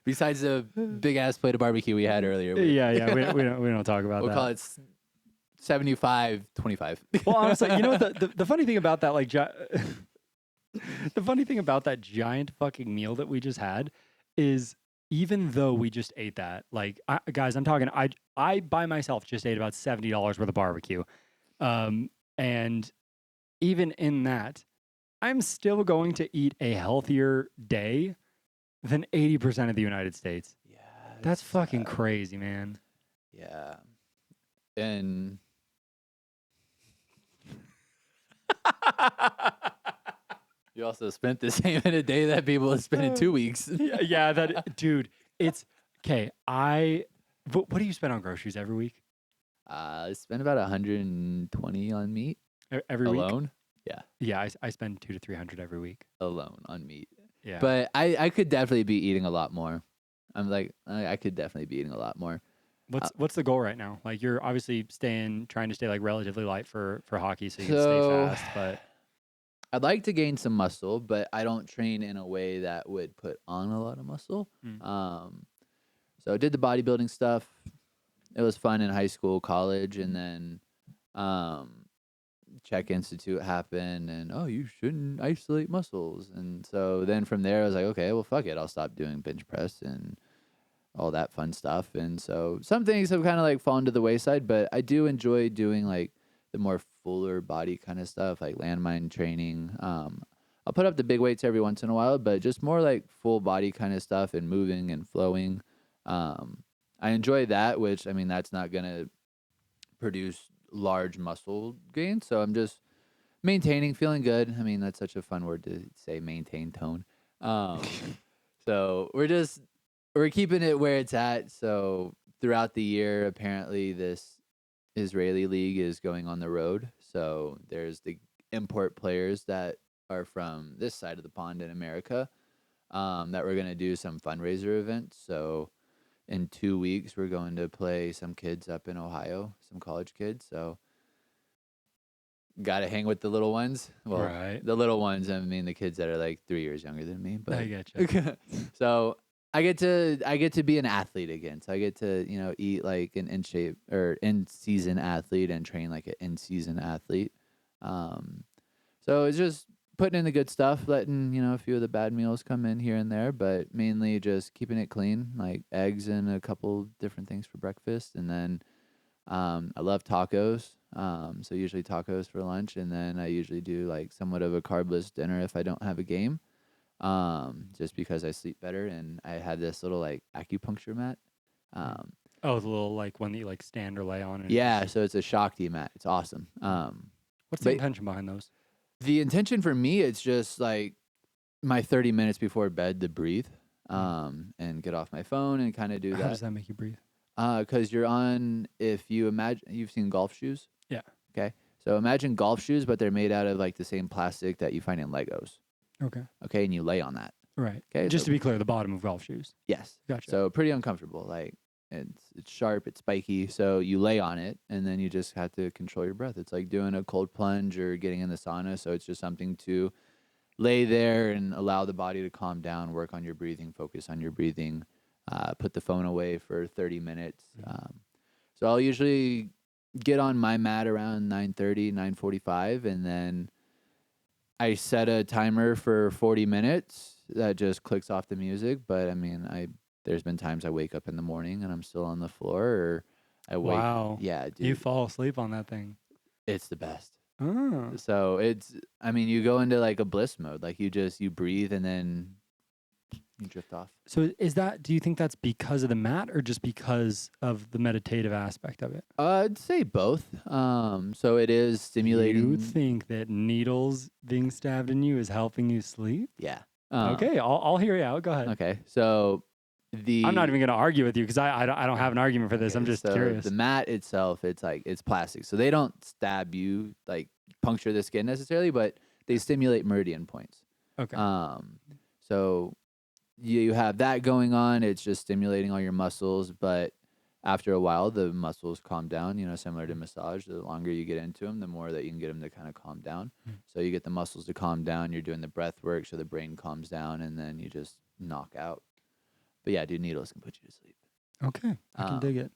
Besides the big ass plate of barbecue we had earlier. Yeah, we don't talk about that. We'll call it 75-25. Well, honestly, you know what the funny thing about that, like, the funny thing about that giant fucking meal that we just had is, even though we just ate that, like, guys, I'm talking, I by myself just ate about $70 worth of barbecue, and even in that, I'm still going to eat a healthier day than 80% of the United States. Yeah. That's it's fucking sad. crazy, man. Yeah. And you also spent the same in a day that people have spent in 2 weeks. yeah, that dude. It's okay. What do you spend on groceries every week? I spend about 120 on meat Every week? alone. Yeah, Yeah, I spend 200 to 300 every week. alone on meat. Yeah, But I could definitely be eating a lot more. I'm like I could definitely be eating a lot more. what's the goal right now? Like you're obviously trying to stay like relatively light for hockey, so you can stay So fast. But I'd like to gain some muscle, but I don't train in a way that would put on a lot of muscle. So I did the bodybuilding stuff. It was fun in high school, college, and then Chek Institute happened, and you shouldn't isolate muscles. And so then from there, I was like, okay, well, fuck it, I'll stop doing bench press and all that fun stuff. And so some things have kind of like fallen to the wayside, but I do enjoy doing like the more fuller body kind of stuff, like landmine training. I'll put up the big weights every once in a while, but just more like full body kind of stuff and moving and flowing. I enjoy that, which I mean, that's not going to produce large muscle gain. So I'm just maintaining, feeling good. I mean, that's such a fun word to say, maintain tone. So we're keeping it where it's at. So throughout the year, apparently this Israeli league is going on the road. So there's the import players that are from this side of the pond in America that we're going to do some fundraiser events. So in 2 weeks, we're going to play some kids up in Ohio, some college kids. So got to hang with the little ones. Well, right. the little ones, I mean, the kids that are like 3 years younger than me. But I getcha. So I get to be an athlete again. So I get to, eat like an in shape or in season athlete and train like an in season athlete. So it's just putting in the good stuff, letting, a few of the bad meals come in here and there, but mainly just keeping it clean, like eggs and a couple different things for breakfast. And then I love tacos. So usually tacos for lunch. And then I usually do like somewhat of a carbless dinner if I don't have a game. Just because I sleep better, and I had this little like acupuncture mat. The little like one that you like stand or lay on. And Yeah, so it's a Shakti mat. It's awesome. What's the intention behind those? The intention for me, it's just like my 30 minutes before bed to breathe, and get off my phone and kind of do that. How does that make you breathe? Because you're on. If you imagine, you've seen golf shoes. Yeah. Okay. So imagine golf shoes, but they're made out of like the same plastic that you find in Legos. Okay. Okay, and you lay on that. Right. Okay. Just to be clear, the bottom of golf shoes. Yes. Gotcha. So pretty uncomfortable. Like it's sharp, it's spiky. So you lay on it, and then you just have to control your breath. It's like doing a cold plunge or getting in the sauna. So it's just something to lay there and allow the body to calm down, work on your breathing, focus on your breathing, put the phone away for 30 minutes. So I'll usually get on my mat around 9:30, 9:45, and then I set a timer for 40 minutes that just clicks off the music. But I mean, there's been times I wake up in the morning and I'm still on the floor, or I wake. Wow. Yeah, dude. You fall asleep on that thing. It's the best. Oh. So you go into like a bliss mode. Like you breathe and then you drift off. So do you think that's because of the mat or just because of the meditative aspect of it? I'd say both. So it is stimulating. You think that needles being stabbed in you is helping you sleep? Yeah. Okay, I'll hear you out. Go ahead. Okay. So I'm not even going to argue with you because I don't have an argument for this. I'm just curious. The mat itself, it's plastic. So they don't stab you, like puncture the skin necessarily, but they stimulate meridian points. Okay. So you have that going on. It's just stimulating all your muscles, but after a while, the muscles calm down, similar to massage. The longer you get into them, the more that you can get them to kind of calm down. So you get the muscles to calm down. You're doing the breath work, so the brain calms down, and then you just knock out. But yeah, dude, needles can put you to sleep. Okay, I can dig it.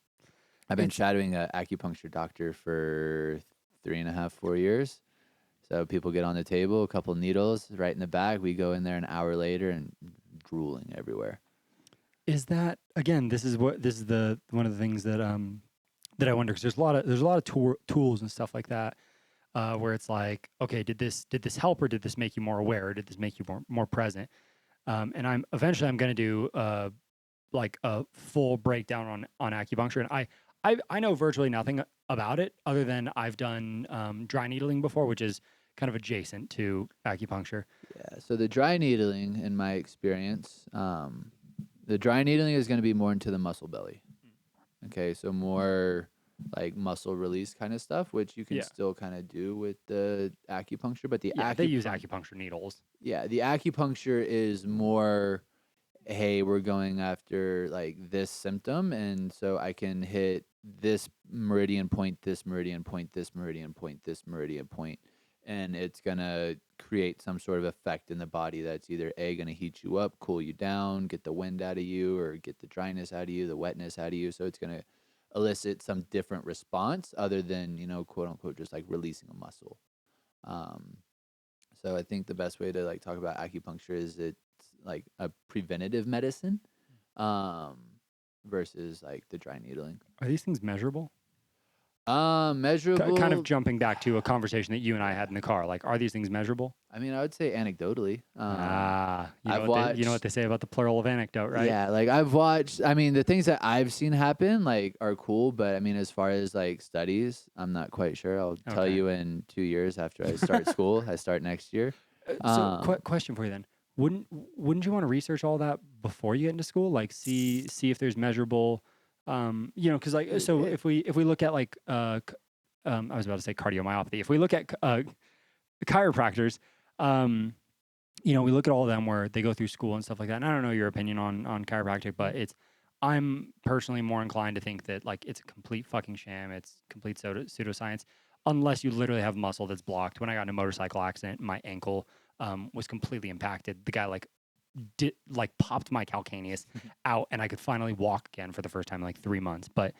I've been shadowing an acupuncture doctor for 3.5, 4 years. So people get on the table, a couple needles right in the back. We go in there an hour later and drooling everywhere. Is that again? This is one of the things that I wonder, because there's a lot of tools and stuff like that where it's like, okay, did this help, or did this make you more aware, or did this make you more present? And I'm going to do like a full breakdown on acupuncture. And I know virtually nothing about it other than I've done dry needling before, which is kind of adjacent to acupuncture. Yeah. So the dry needling, in my experience, the dry needling is going to be more into the muscle belly. Okay, so more like muscle release kind of stuff, which you can Yeah. still kind of do with the acupuncture. But the Yeah, they use acupuncture needles. Yeah, the acupuncture is more, hey, we're going after like this symptom, and so I can hit this meridian point, this meridian point, this meridian point, this meridian point, and it's gonna create some sort of effect in the body that's either A, gonna heat you up, cool you down, get the wind out of you, or get the dryness out of you, the wetness out of you. So it's gonna elicit some different response other than, quote unquote, just like releasing a muscle. So I think the best way to like talk about acupuncture is it's like a preventative medicine, versus like the dry needling. Are these things measurable? Measurable. Kind of jumping back to a conversation that you and I had in the car. Like, are these things measurable? I mean, I would say anecdotally. You know what they say about the plural of anecdote, right? Yeah, like I've watched. I mean, the things that I've seen happen like are cool, but I mean, as far as like studies, I'm not quite sure. I'll tell you in 2 years after I start school. I start next year. Question for you then: Wouldn't you want to research all that before you get into school? Like, see if there's measurable, because like if we look at like I was about to say cardiomyopathy. If we look at chiropractors, we look at all of them where they go through school and stuff like that. And I don't know your opinion on chiropractic, but I'm personally more inclined to think that like it's a complete fucking sham. It's complete pseudoscience, unless you literally have muscle that's blocked. When I got in a motorcycle accident, my ankle was completely impacted. The guy popped my calcaneus out, and I could finally walk again for the first time in like 3 months. But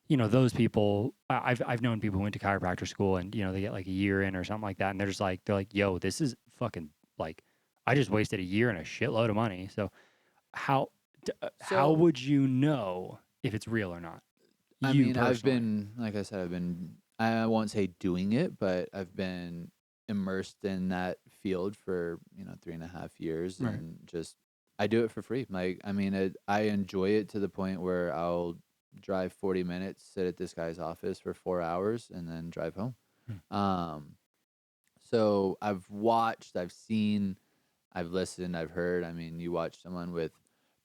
those people, I've known people who went to chiropractor school, and they get like a year in or something like that, and they're like, yo, this is fucking like, I just wasted a year and a shitload of money. So how would you know if it's real or not? I've been, like I said, I won't say doing it, but I've been immersed in that field for 3.5 years, right. And just I do it for free. Like, I mean, I enjoy it to the point where I'll drive 40 minutes, sit at this guy's office for 4 hours, and then drive home. So I've watched, I've seen, I've listened, I've heard. I mean, you watch someone with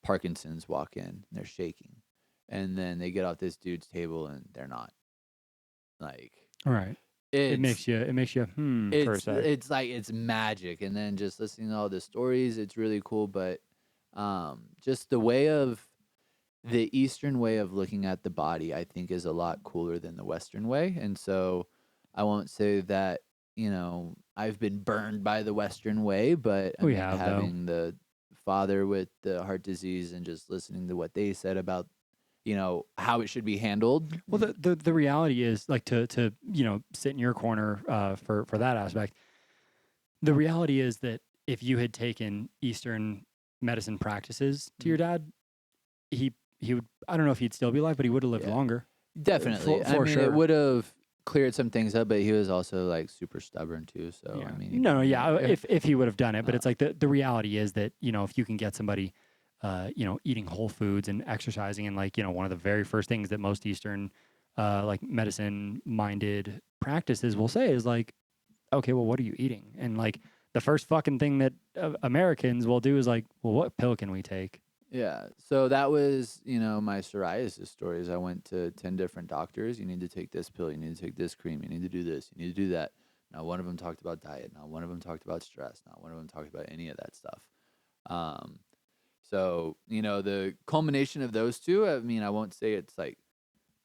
Parkinson's walk in, and they're shaking, and then they get off this dude's table and they're not. Like, all right. It makes you for a sec. It's like it's magic, and then just listening to all the stories, it's really cool. But just the Eastern way of looking at the body, I think, is a lot cooler than the Western way. And so I won't say that I've been burned by the Western way, but having the father with the heart disease and just listening to what they said about how it should be handled. Well, the reality is, like, to sit in your corner for that aspect. The reality is that if you had taken Eastern medicine practices to your dad, he would, I don't know if he'd still be alive, but he would have lived longer. Definitely. For sure. It would have cleared some things up, but he was also like super stubborn too. So yeah. I mean, if he would have done it, but it's like the reality is that if you can get somebody eating whole foods and exercising, and like one of the very first things that most Eastern like medicine minded practices will say is like, okay, well, what are you eating? And like the first fucking thing that Americans will do is like, well, what pill can we take? Yeah. So that was, my psoriasis stories. I went to 10 different doctors. You need to take this pill. You need to take this cream. You need to do this. You need to do that. Not one of them talked about diet. Not one of them talked about stress. Not one of them talked about any of that stuff. So, the culmination of those two, I mean, I won't say it's like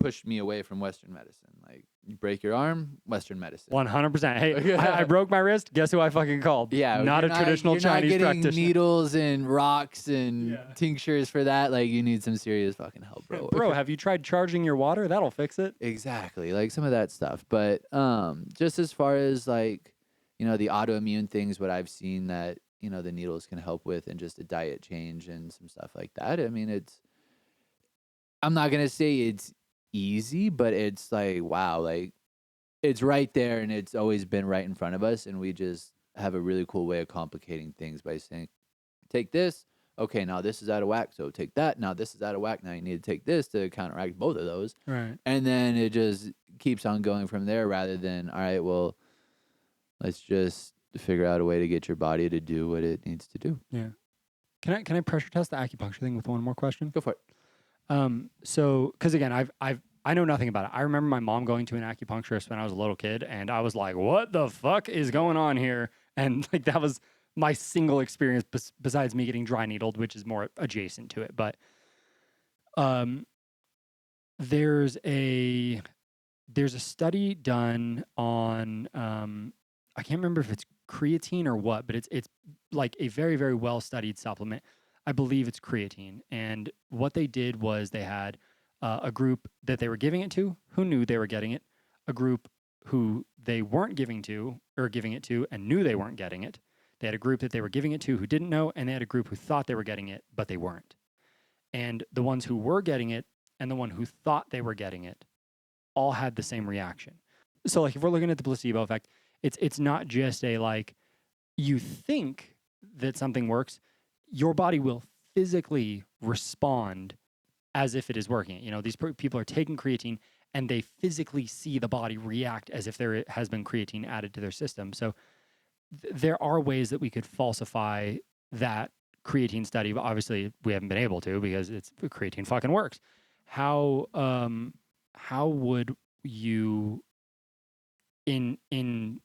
pushed me away from Western medicine. Like, you break your arm, Western medicine. 100%. Hey, I broke my wrist. Guess who I fucking called? Yeah. Not a traditional Chinese practitioner. You're not getting needles and rocks and tinctures for that. Like, you need some serious fucking help, bro. Bro, have you tried charging your water? That'll fix it. Exactly. Like, some of that stuff. But just as far as, like, the autoimmune things, what I've seen that, the needles can help with, and just a diet change and some stuff like that. I mean, I'm not going to say it's easy, but it's like, wow, like it's right there, and it's always been right in front of us, and we just have a really cool way of complicating things by take this. Okay, now this is out of whack, so take that. Now this is out of whack. Now you need to take this to counteract both of those. Right. And then it just keeps on going from there rather than, all right, well, let's just figure out a way to get your body to do what it needs to do. Yeah. Can I pressure test the acupuncture thing with one more question? Go for it. So, because again, I know nothing about it. I remember my mom going to an acupuncturist when I was a little kid, and I was like, "What the fuck is going on here?" And like that was my single experience besides me getting dry needled, which is more adjacent to it. But there's a study done on I can't remember if it's creatine or what, but it's like a very, very well studied supplement. I believe it's creatine. And what they did was they had a group that they were giving it to who knew they were getting it, a group who they weren't giving it to and knew they weren't getting it. They had a group that they were giving it to who didn't know, and they had a group who thought they were getting it, but they weren't. And the ones who were getting it and the one who thought they were getting it all had the same reaction. So like if we're looking at the placebo effect, it's not just a like you think that something works, your body will physically respond as if it is working. You know, these people are taking creatine and they physically see the body react as if there has been creatine added to their system. So there are ways that we could falsify that creatine study, but obviously we haven't been able to because creatine fucking works. How would you in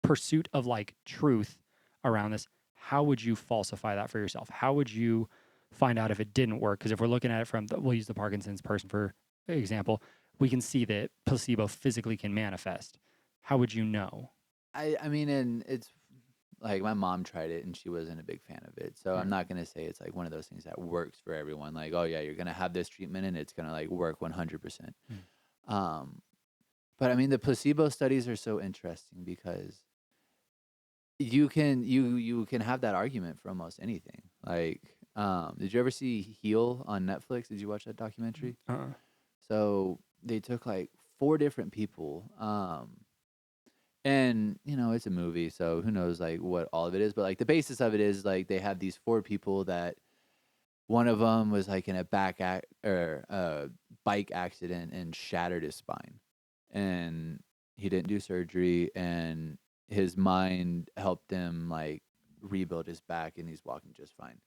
pursuit of like truth around this, how would you falsify that for yourself? How would you find out if it didn't work? Because if we're looking at it from we'll use the Parkinson's person for example, we can see that placebo physically can manifest. How would you know? I mean, and it's like my mom tried it and she wasn't a big fan of it. So I'm not going to say it's like one of those things that works for everyone. Like, oh yeah, you're going to have this treatment and it's going to like work 100%. But I mean, the placebo studies are so interesting because you can have that argument for almost anything. Like, did you ever see Heal on Netflix? Did you watch that documentary? So they took like 4 different people, and you know it's a movie, so who knows like what all of it is. But like the basis of it is like they had these 4 people that one of them was like in a bike accident and shattered his spine, and he didn't do surgery, and his mind helped him like rebuild his back, and he's walking just fine.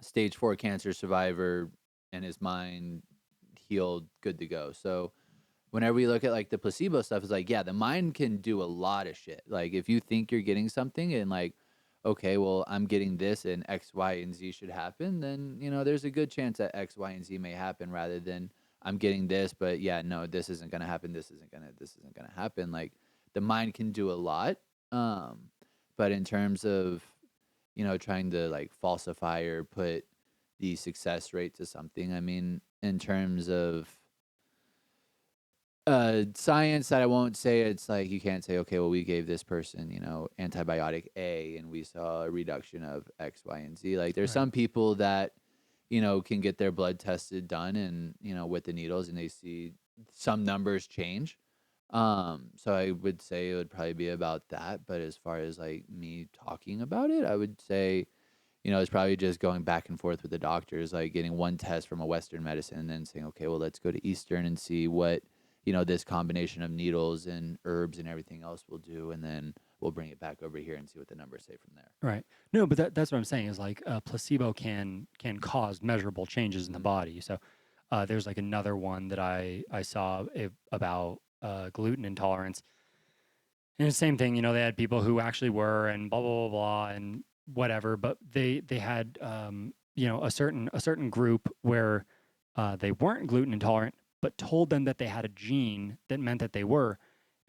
Stage 4 cancer survivor, and his mind healed, good to go. So whenever we look at like the placebo stuff, it's like, yeah, the mind can do a lot of shit. Like if you think you're getting something and like, okay, well, I'm getting this and X, Y, and Z should happen, then, you know, there's a good chance that X, Y, and Z may happen rather than I'm getting this, but yeah, no, this isn't going to happen. This isn't going to happen. Like the mind can do a lot. But in terms of, you know, trying to like falsify or put the success rate to something, I mean, in terms of science, that I won't say it's like you can't say, okay, well, we gave this person, you know, antibiotic A and we saw a reduction of X, Y, and Z. Like there's some people that, you know, can get their blood tested done and, you know, with the needles and they see some numbers change. So I would say it would probably be about that. But as far as like me talking about it, I would say, you know, it's probably just going back and forth with the doctors, like getting one test from a Western medicine and then saying, okay, well, let's go to Eastern and see what, you know, this combination of needles and herbs and everything else will do. And then we'll bring it back over here and see what the numbers say from there. Right. No, but that's what I'm saying is like placebo can cause measurable changes in the body. So there's like another one that I saw about gluten intolerance. And the same thing, you know, they had people who actually were and blah, blah, blah, blah, and whatever, but they had, you know, a certain group where they weren't gluten intolerant, but told them that they had a gene that meant that they were.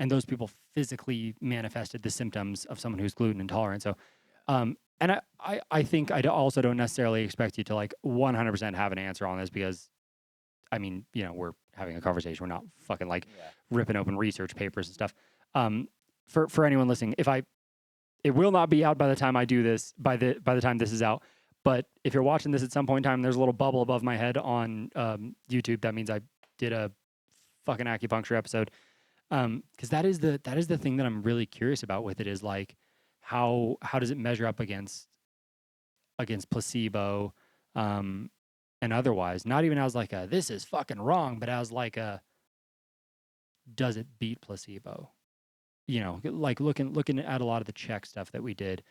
And those people physically manifested the symptoms of someone who's gluten intolerant. So, and I think I also don't necessarily expect you to like 100% have an answer on this because, I mean, you know, we're having a conversation. We're not fucking like ripping open research papers and stuff. For anyone listening, it will not be out by the time I do this, by the time this is out. But if you're watching this at some point in time, there's a little bubble above my head on YouTube. That means I did a fucking acupuncture episode. Because that is the thing that I'm really curious about with it is like, how does it measure up against placebo, and otherwise, not even as like a this is fucking wrong, but as like a does it beat placebo? You know, like looking at a lot of the Chek stuff that we did.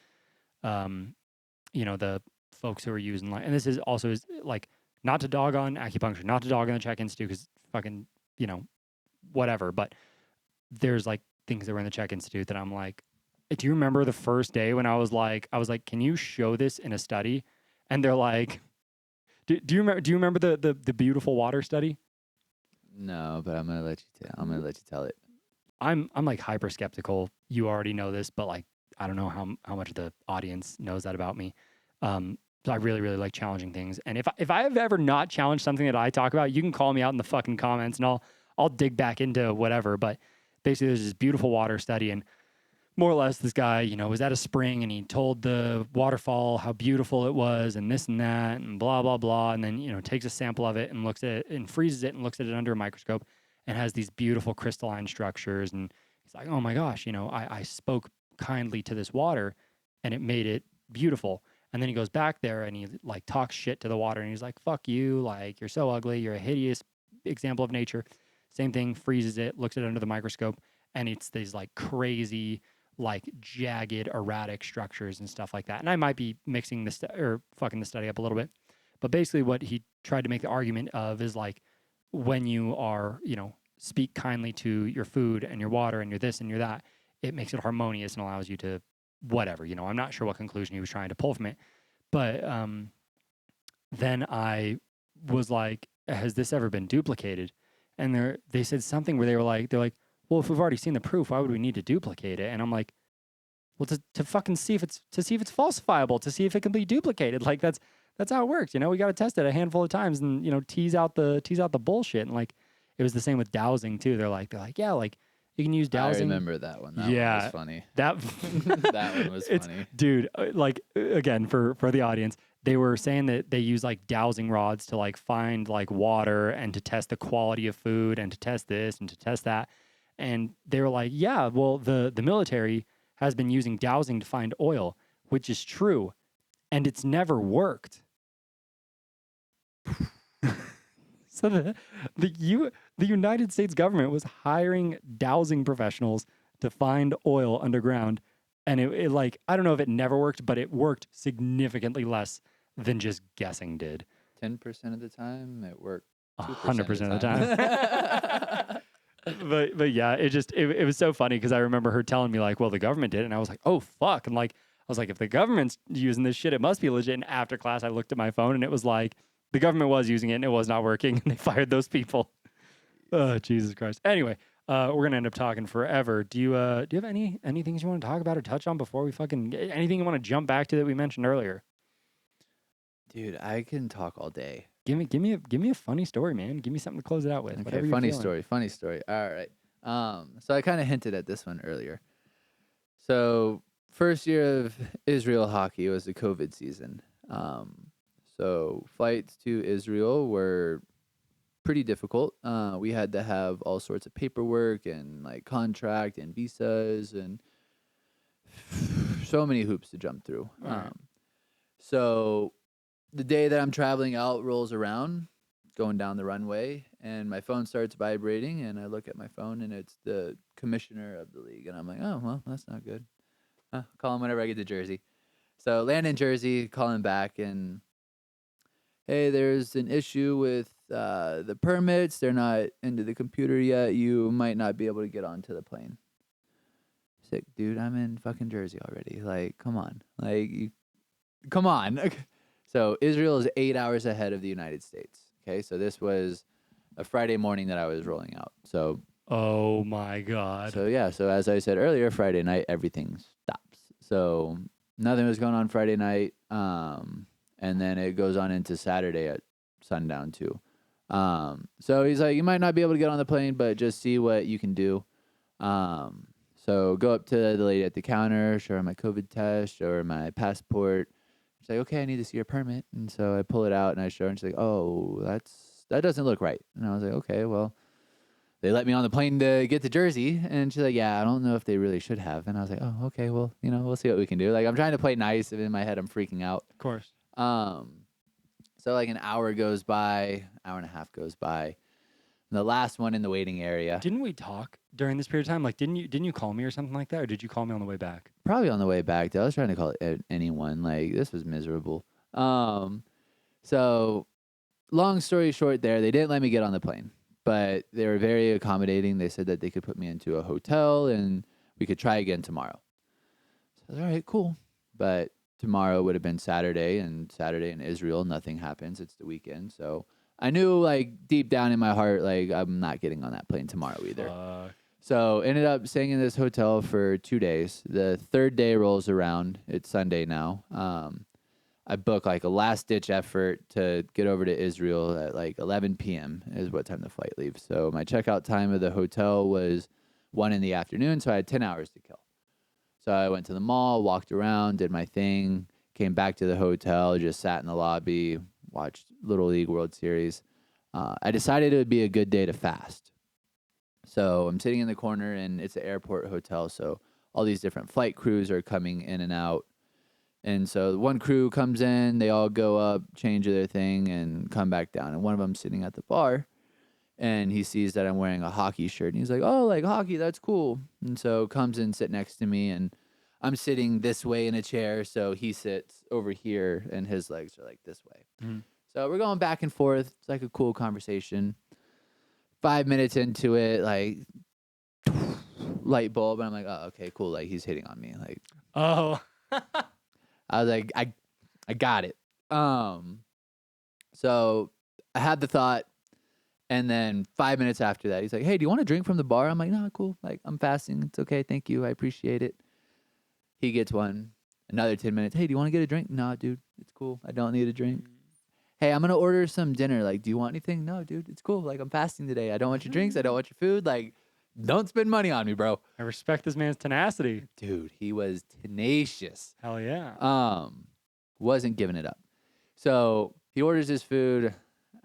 You know, the folks who are using like, and this is also is like not to dog on acupuncture, not to dog on the Chek Institute because fucking, you know, whatever. But there's like things that were in the Chek Institute that I'm like, do you remember the first day when I was like, can you show this in a study? And they're like, do you remember the beautiful water study? No, but I'm gonna let you tell it. I'm like hyper skeptical. You already know this, but like I don't know how much of the audience knows that about me. So I really like challenging things. And if I have ever not challenged something that I talk about, you can call me out in the fucking comments, and I'll dig back into whatever. But basically, there's this beautiful water study, and more or less, this guy, you know, was at a spring and he told the waterfall how beautiful it was and this and that and blah, blah, blah. And then, you know, takes a sample of it and looks at it and freezes it and looks at it under a microscope and has these beautiful crystalline structures. And he's like, oh my gosh, you know, I spoke kindly to this water and it made it beautiful. And then he goes back there and he like talks shit to the water and he's like, fuck you. Like, you're so ugly. You're a hideous example of nature. Same thing, freezes it, looks at it under the microscope. And it's these like crazy, like jagged, erratic structures and stuff like that. And I might be mixing this or fucking the study up a little bit, but basically what he tried to make the argument of is like when you are, you know, speak kindly to your food and your water and your this and your that, it makes it harmonious and allows you to whatever, you know. I'm not sure what conclusion he was trying to pull from it, but then I was like, has this ever been duplicated? And they said something where they're like, well, if we've already seen the proof, why would we need to duplicate it? And I'm like, well, to fucking see if it's falsifiable, to see if it can be duplicated. Like that's how it works. You know, we got to test it a handful of times and, you know, tease out the bullshit. And like, it was the same with dowsing too. They're like, yeah, like you can use dowsing. I remember that one. That one was funny. That one was funny. Dude, like again, for the audience, they were saying that they use like dowsing rods to like find like water and to test the quality of food and to test this and to test that. And they were like, yeah, well, the military has been using dowsing to find oil, which is true. And it's never worked. So the United States government was hiring dowsing professionals to find oil underground. And it like, I don't know if it never worked, but it worked significantly less than just guessing did. 10% of the time, it worked 100% of the time. But yeah, it was so funny because I remember her telling me like, well, the government did. And I was like, oh, fuck. And like, I was like, if the government's using this shit, it must be legit. And after class, I looked at my phone and it was like, the government was using it and it was not working. And they fired those people. Oh, Jesus Christ. Anyway, we're going to end up talking forever. Do you have any things you want to talk about or touch on before we fucking, anything you want to jump back to that we mentioned earlier? Dude, I can talk all day. Give me a funny story, man. Give me something to close it out with. Okay, funny story. All right. So I kind of hinted at this one earlier. So first year of Israel hockey was the COVID season. So flights to Israel were pretty difficult. We had to have all sorts of paperwork and like contract and visas and so many hoops to jump through. Right. So the day that I'm traveling out rolls around, going down the runway, and my phone starts vibrating, and I look at my phone, and it's the commissioner of the league, and I'm like, oh, well, that's not good. Call him whenever I get to Jersey. So land in Jersey, call him back, and hey, there's an issue with the permits. They're not into the computer yet. You might not be able to get onto the plane. Sick, dude, I'm in fucking Jersey already. Like, come on. Come on. So Israel is 8 hours ahead of the United States. Okay, so this was a Friday morning that I was rolling out. So, oh my God. So yeah, so as I said earlier, Friday night everything stops. So nothing was going on Friday night, and then it goes on into Saturday at sundown too. So he's like, you might not be able to get on the plane, but just see what you can do. So go up to the lady at the counter, show her my COVID test, show her my passport. She's like, okay, I need to see your permit. And so I pull it out and I show her and she's like, oh, that doesn't look right. And I was like, okay, well, they let me on the plane to get to Jersey. And she's like, yeah, I don't know if they really should have. And I was like, oh, okay, well, we'll see what we can do. Like, I'm trying to play nice. And in my head, I'm freaking out. Of course. So like an hour goes by, hour and a half goes by. The last one in the waiting area. Didn't we talk during this period of time? Like, didn't you call me or something like that? Or did you call me on the way back? Probably on the way back. Dude. I was trying to call anyone. Like, this was miserable. So long story short there, they didn't let me get on the plane. But they were very accommodating. They said that they could put me into a hotel and we could try again tomorrow. So I was all right, cool. But tomorrow would have been Saturday, and Saturday in Israel, nothing happens. It's the weekend. So I knew, like, deep down in my heart, like, I'm not getting on that plane tomorrow either. So ended up staying in this hotel for 2 days. The third day rolls around. It's Sunday now. I book like a last-ditch effort to get over to Israel at like 11 p.m. is what time the flight leaves. So my checkout time of the hotel was 1 in the afternoon, so I had 10 hours to kill. So I went to the mall, walked around, did my thing, came back to the hotel, just sat in the lobby, watched Little League World Series. I decided it would be a good day to fast. So I'm sitting in the corner, and it's an airport hotel, so all these different flight crews are coming in and out. And so one crew comes in, they all go up, change their thing, and come back down. And one of them's sitting at the bar, and he sees that I'm wearing a hockey shirt. And he's like, oh, like hockey, that's cool. And so comes and sit next to me, and I'm sitting this way in a chair, so he sits over here, and his legs are like this way. Mm-hmm. So we're going back and forth. It's like a cool conversation. 5 minutes into it, like, light bulb, and I'm like, oh, okay, cool. Like, he's hitting on me. Like, oh. I was like, I got it. So I had the thought, and then 5 minutes after that, he's like, hey, do you want a drink from the bar? I'm like, no, cool. Like, I'm fasting. It's okay. Thank you. I appreciate it. He gets one. Another 10 minutes. Hey, do you want to get a drink? No, dude. It's cool. I don't need a drink. Hey, I'm going to order some dinner. Like, do you want anything? No, dude. It's cool. Like, I'm fasting today. I don't want your drinks. I don't want your food. Like, don't spend money on me, bro. I respect this man's tenacity. Dude, he was tenacious. Hell yeah. Wasn't giving it up. So he orders his food.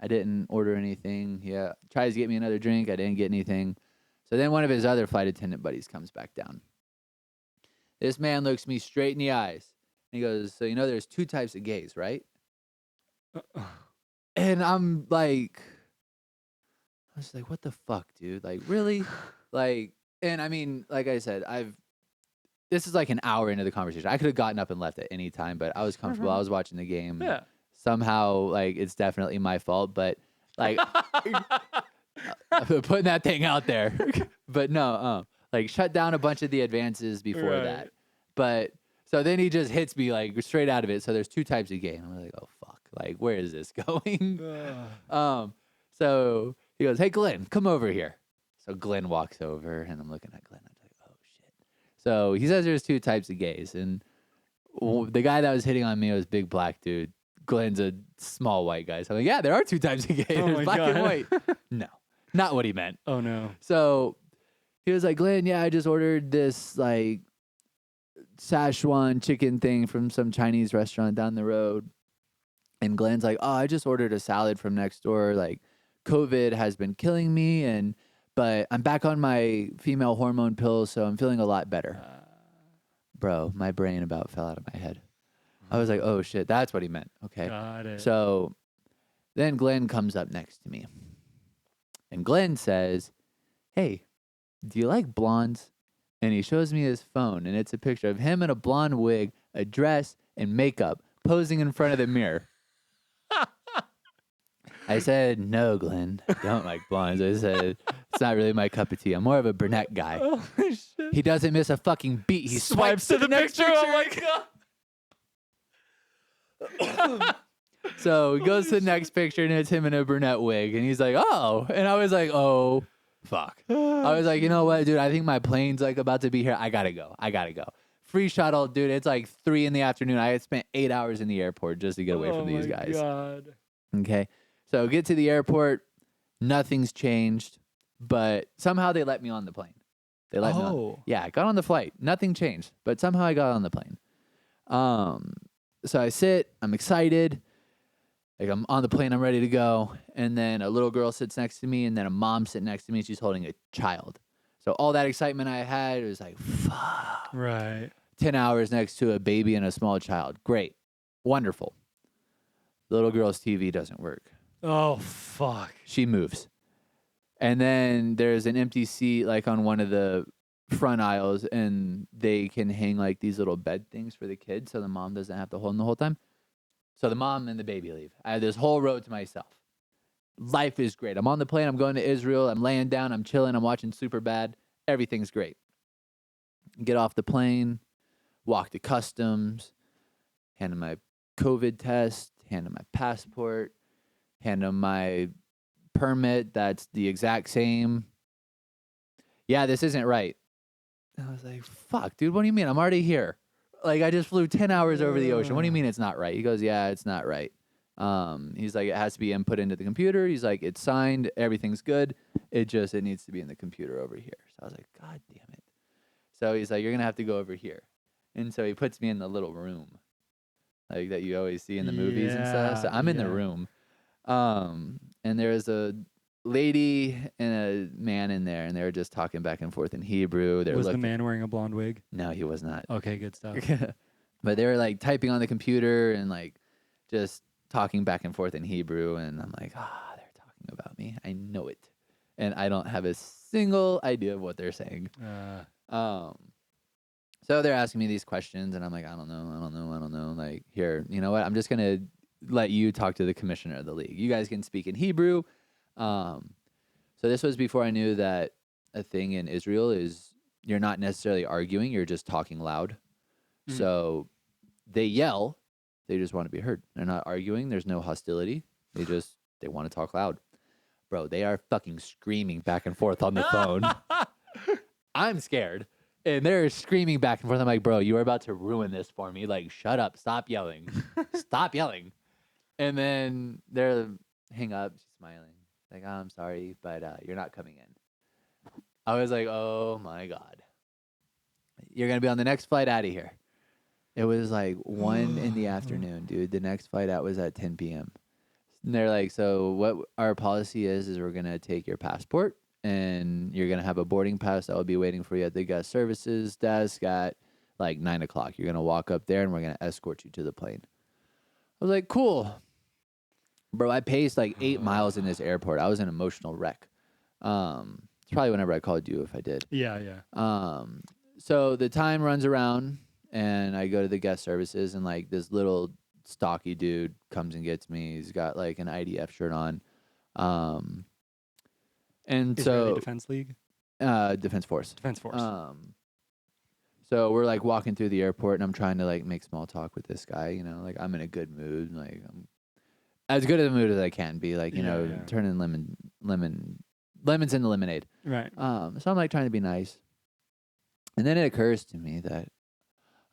I didn't order anything. He tries to get me another drink. I didn't get anything. So then one of his other flight attendant buddies comes back down. This man looks me straight in the eyes. And he goes, so there's 2 types of gays, right? And I'm like, I was like, what the fuck, dude? Like, really? Like, and I mean, like I said, this is like an hour into the conversation. I could have gotten up and left at any time, but I was comfortable. I was watching the game. Yeah. Somehow, like, it's definitely my fault, but like, putting that thing out there. But no, like, shut down a bunch of the advances before that. But so then he just hits me like straight out of it. So there's 2 types of gay, and I'm like, oh fuck, like, where is this going? So he goes, hey, Glenn, come over here. So Glenn walks over, and I'm looking at Glenn. I'm like, oh, shit. So he says there's 2 types of gays. And the guy that was hitting on me was a big black dude. Glenn's a small white guy. So I'm like, yeah, there are 2 types of gays. There's black and white. No, not what he meant. Oh, no. So he was like, Glenn, yeah, I just ordered this, like, Szechuan chicken thing from some Chinese restaurant down the road. And Glenn's like, oh, I just ordered a salad from next door. Like, COVID has been killing me, but I'm back on my female hormone pills, so I'm feeling a lot better. Bro, my brain about fell out of my head. I was like, oh, shit, that's what he meant. Okay. Got it. So then Glenn comes up next to me. And Glenn says, hey, do you like blondes? And he shows me his phone, and it's a picture of him in a blonde wig, a dress, and makeup, posing in front of the mirror. I said, no, Glenn, I don't like blondes. I said, it's not really my cup of tea. I'm more of a brunette guy. Oh, shit. He doesn't miss a fucking beat. He swipes to the next picture. Oh, my God. So he goes to the next picture, and it's him in a brunette wig. And he's like, oh. And I was like, oh, fuck. I was like, you know what, dude? I think my plane's like about to be here. I got to go. Free shuttle, dude. It's like 3 in the afternoon. I had spent 8 hours in the airport just to get away from these guys. Oh, my God. Okay. So get to the airport. Nothing's changed. But somehow they let me on the plane. They let me on. Yeah, I got on the flight. Nothing changed. But somehow I got on the plane. So I sit. I'm excited. Like I'm on the plane, I'm ready to go. And then a little girl sits next to me, and then a mom sitting next to me. She's holding a child. So all that excitement I had, it was like, fuck. Right. 10 hours next to a baby and a small child. Great. Wonderful. The little girl's TV doesn't work. Oh, fuck. She moves. And then there's an empty seat like on one of the front aisles, and they can hang like these little bed things for the kids so the mom doesn't have to hold them the whole time. So the mom and the baby leave. I had this whole row to myself. Life is great. I'm on the plane. I'm going to Israel. I'm laying down. I'm chilling. I'm watching Superbad. Everything's great. Get off the plane, walk to customs, hand them my COVID test, hand them my passport, hand them my permit. That's the exact same. Yeah, this isn't right. I was like, fuck, dude, what do you mean? I'm already here. Like, I just flew 10 hours over the ocean. What do you mean it's not right? He goes, yeah, it's not right. He's like, it has to be input into the computer. He's like, it's signed. Everything's good. It needs to be in the computer over here. So I was like, God damn it. So he's like, you're going to have to go over here. And so he puts me in the little room like that you always see in the movies and stuff. So I'm in the room. And there's a lady and a man in there, and they were just talking back and forth in Hebrew. Was the man wearing a blonde wig? No, he was not. Okay, good stuff. But they were like typing on the computer and like just talking back and forth in Hebrew. And I'm like, they're talking about me. I know it. And I don't have a single idea of what they're saying. So they're asking me these questions, and I'm like, I don't know. Like, here, you know what? I'm just going to let you talk to the commissioner of the league. You guys can speak in Hebrew. So this was before I knew that a thing in Israel is you're not necessarily arguing, you're just talking loud. So they yell, they just want to be heard. They're not arguing, there's no hostility. They want to talk loud. Bro, they are fucking screaming back and forth on the phone. I'm scared. And they're screaming back and forth. I'm like, bro, you are about to ruin this for me. Like, shut up. Stop yelling. Stop yelling. And then they're hang up. She's smiling. Like, oh, I'm sorry, but you're not coming in. I was like, oh, my God. You're going to be on the next flight out of here. It was like 1 in the afternoon, dude. The next flight out was at 10 p.m. And they're like, so what our policy is we're going to take your passport, and you're going to have a boarding pass that will be waiting for you at the guest services desk at like 9 o'clock. You're going to walk up there, and we're going to escort you to the plane. I was like, cool. Bro, I paced like 8 miles in this airport. I was an emotional wreck. It's probably whenever I called you if I did. Yeah. So the time runs around, and I go to the guest services, and like this little stocky dude comes and gets me. He's got like an IDF shirt on. And Israeli so Defense League? Defense Force. Defense Force. So we're like walking through the airport, and I'm trying to like make small talk with this guy, you know, like I'm in a good mood, like I'm as good of a mood as I can be, like, you know, turning lemons into lemonade. Right. So I'm like trying to be nice. And then it occurs to me that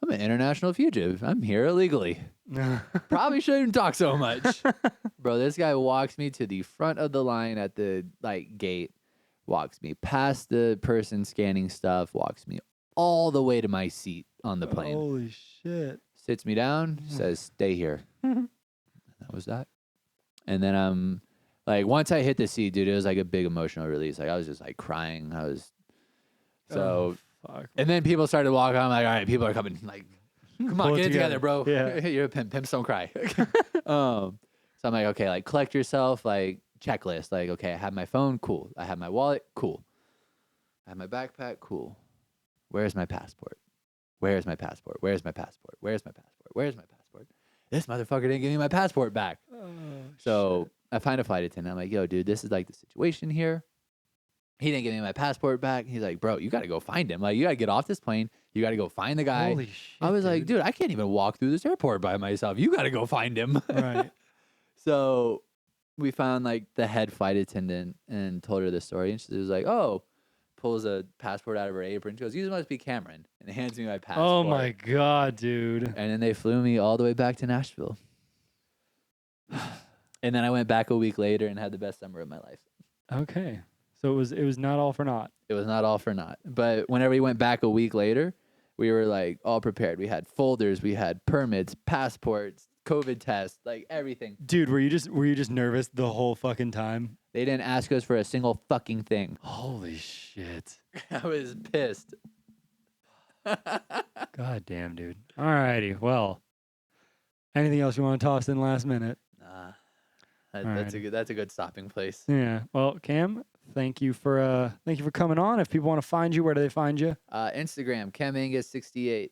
I'm an international fugitive. I'm here illegally. Probably shouldn't talk so much. Bro, this guy walks me to the front of the line at the like gate, walks me past the person scanning stuff, walks me all the way to my seat on the plane. Holy shit. Sits me down, says, stay here. That was that. And then I'm like, once I hit the seat, dude, it was like a big emotional release. Like I was just like crying. Fuck. And then people started walking. I'm like, all right, people are coming. Like, come on, get it together, bro. Yeah. You're a pimp. Pimps don't cry. So I'm like, okay, like collect yourself, like checklist. Like, okay, I have my phone, cool. I have my wallet, cool. I have my backpack, cool. Where's my passport? Where's my passport? Where's my passport? Where's my passport? Where's my passport? This motherfucker didn't give me my passport back. So I find a flight attendant. I'm like, yo, dude, this is like the situation here. He didn't give me my passport back. He's like, bro, you got to go find him. Like, you got to get off this plane. You got to go find the guy. Holy shit. I was like, dude, I can't even walk through this airport by myself. You got to go find him. Right. So we found like the head flight attendant and told her the story. And she was like, oh, pulls a passport out of her apron. She goes, you must be Cameron. And hands me my passport. Oh my God, dude. And then they flew me all the way back to Nashville. And then I went back a week later and had the best summer of my life. Okay. So it was not all for naught. It was not all for naught. But whenever we went back a week later, we were like all prepared. We had folders, we had permits, passports, COVID test, like everything. Dude, were you just nervous the whole fucking time? They didn't ask us for a single fucking thing. Holy shit. I was pissed. God damn, dude. Alrighty, well. Anything else you want to toss in last minute? Nah. That's a good stopping place. Yeah. Well, Cam, thank you for coming on. If people want to find you, where do they find you? Instagram, Cam Angus 68.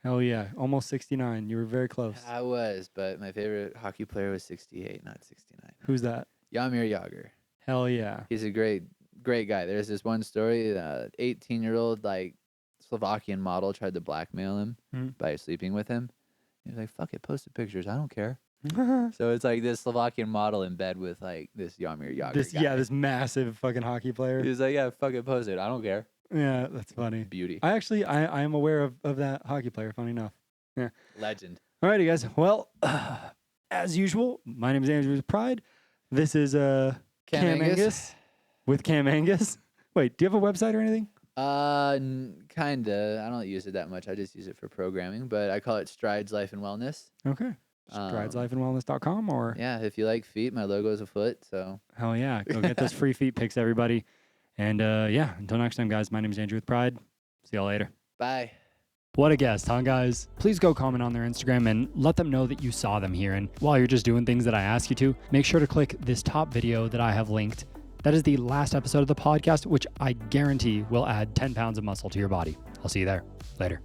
Hell yeah. Almost 69. You were very close. I was, but my favorite hockey player was 68, not 69. Who's that? Jaromir Jagr. Hell yeah. He's a great guy. There's this one story, 18-year-old like Slovakian model tried to blackmail him by sleeping with him. He was like, fuck it, post the pictures. I don't care. So it's like this Slovakian model in bed with like this Jaromir Jagr guy. Yeah, this massive fucking hockey player. He was like, yeah, fuck it, post it. I don't care. Yeah, that's funny. Beauty. I am aware of that hockey player, funny enough. Yeah. Legend. Alrighty, guys. Well, as usual, my name is Andrew with Pride. This is Cam Angus with Cam Angus. Wait, do you have a website or anything? Kinda. I don't use it that much. I just use it for programming, but I call it Strides Life and Wellness. Okay. StridesLifeandWellness.com or yeah, if you like feet, my logo is a foot. So hell yeah, go get those free feet pics, everybody. And yeah, until next time, guys. My name is Andrew with Pride. See y'all later. Bye. What a guest, huh, guys? Please go comment on their Instagram and let them know that you saw them here. And while you're just doing things that I ask you to, make sure to click this top video that I have linked. That is the last episode of the podcast, which I guarantee will add 10 pounds of muscle to your body. I'll see you there. Later.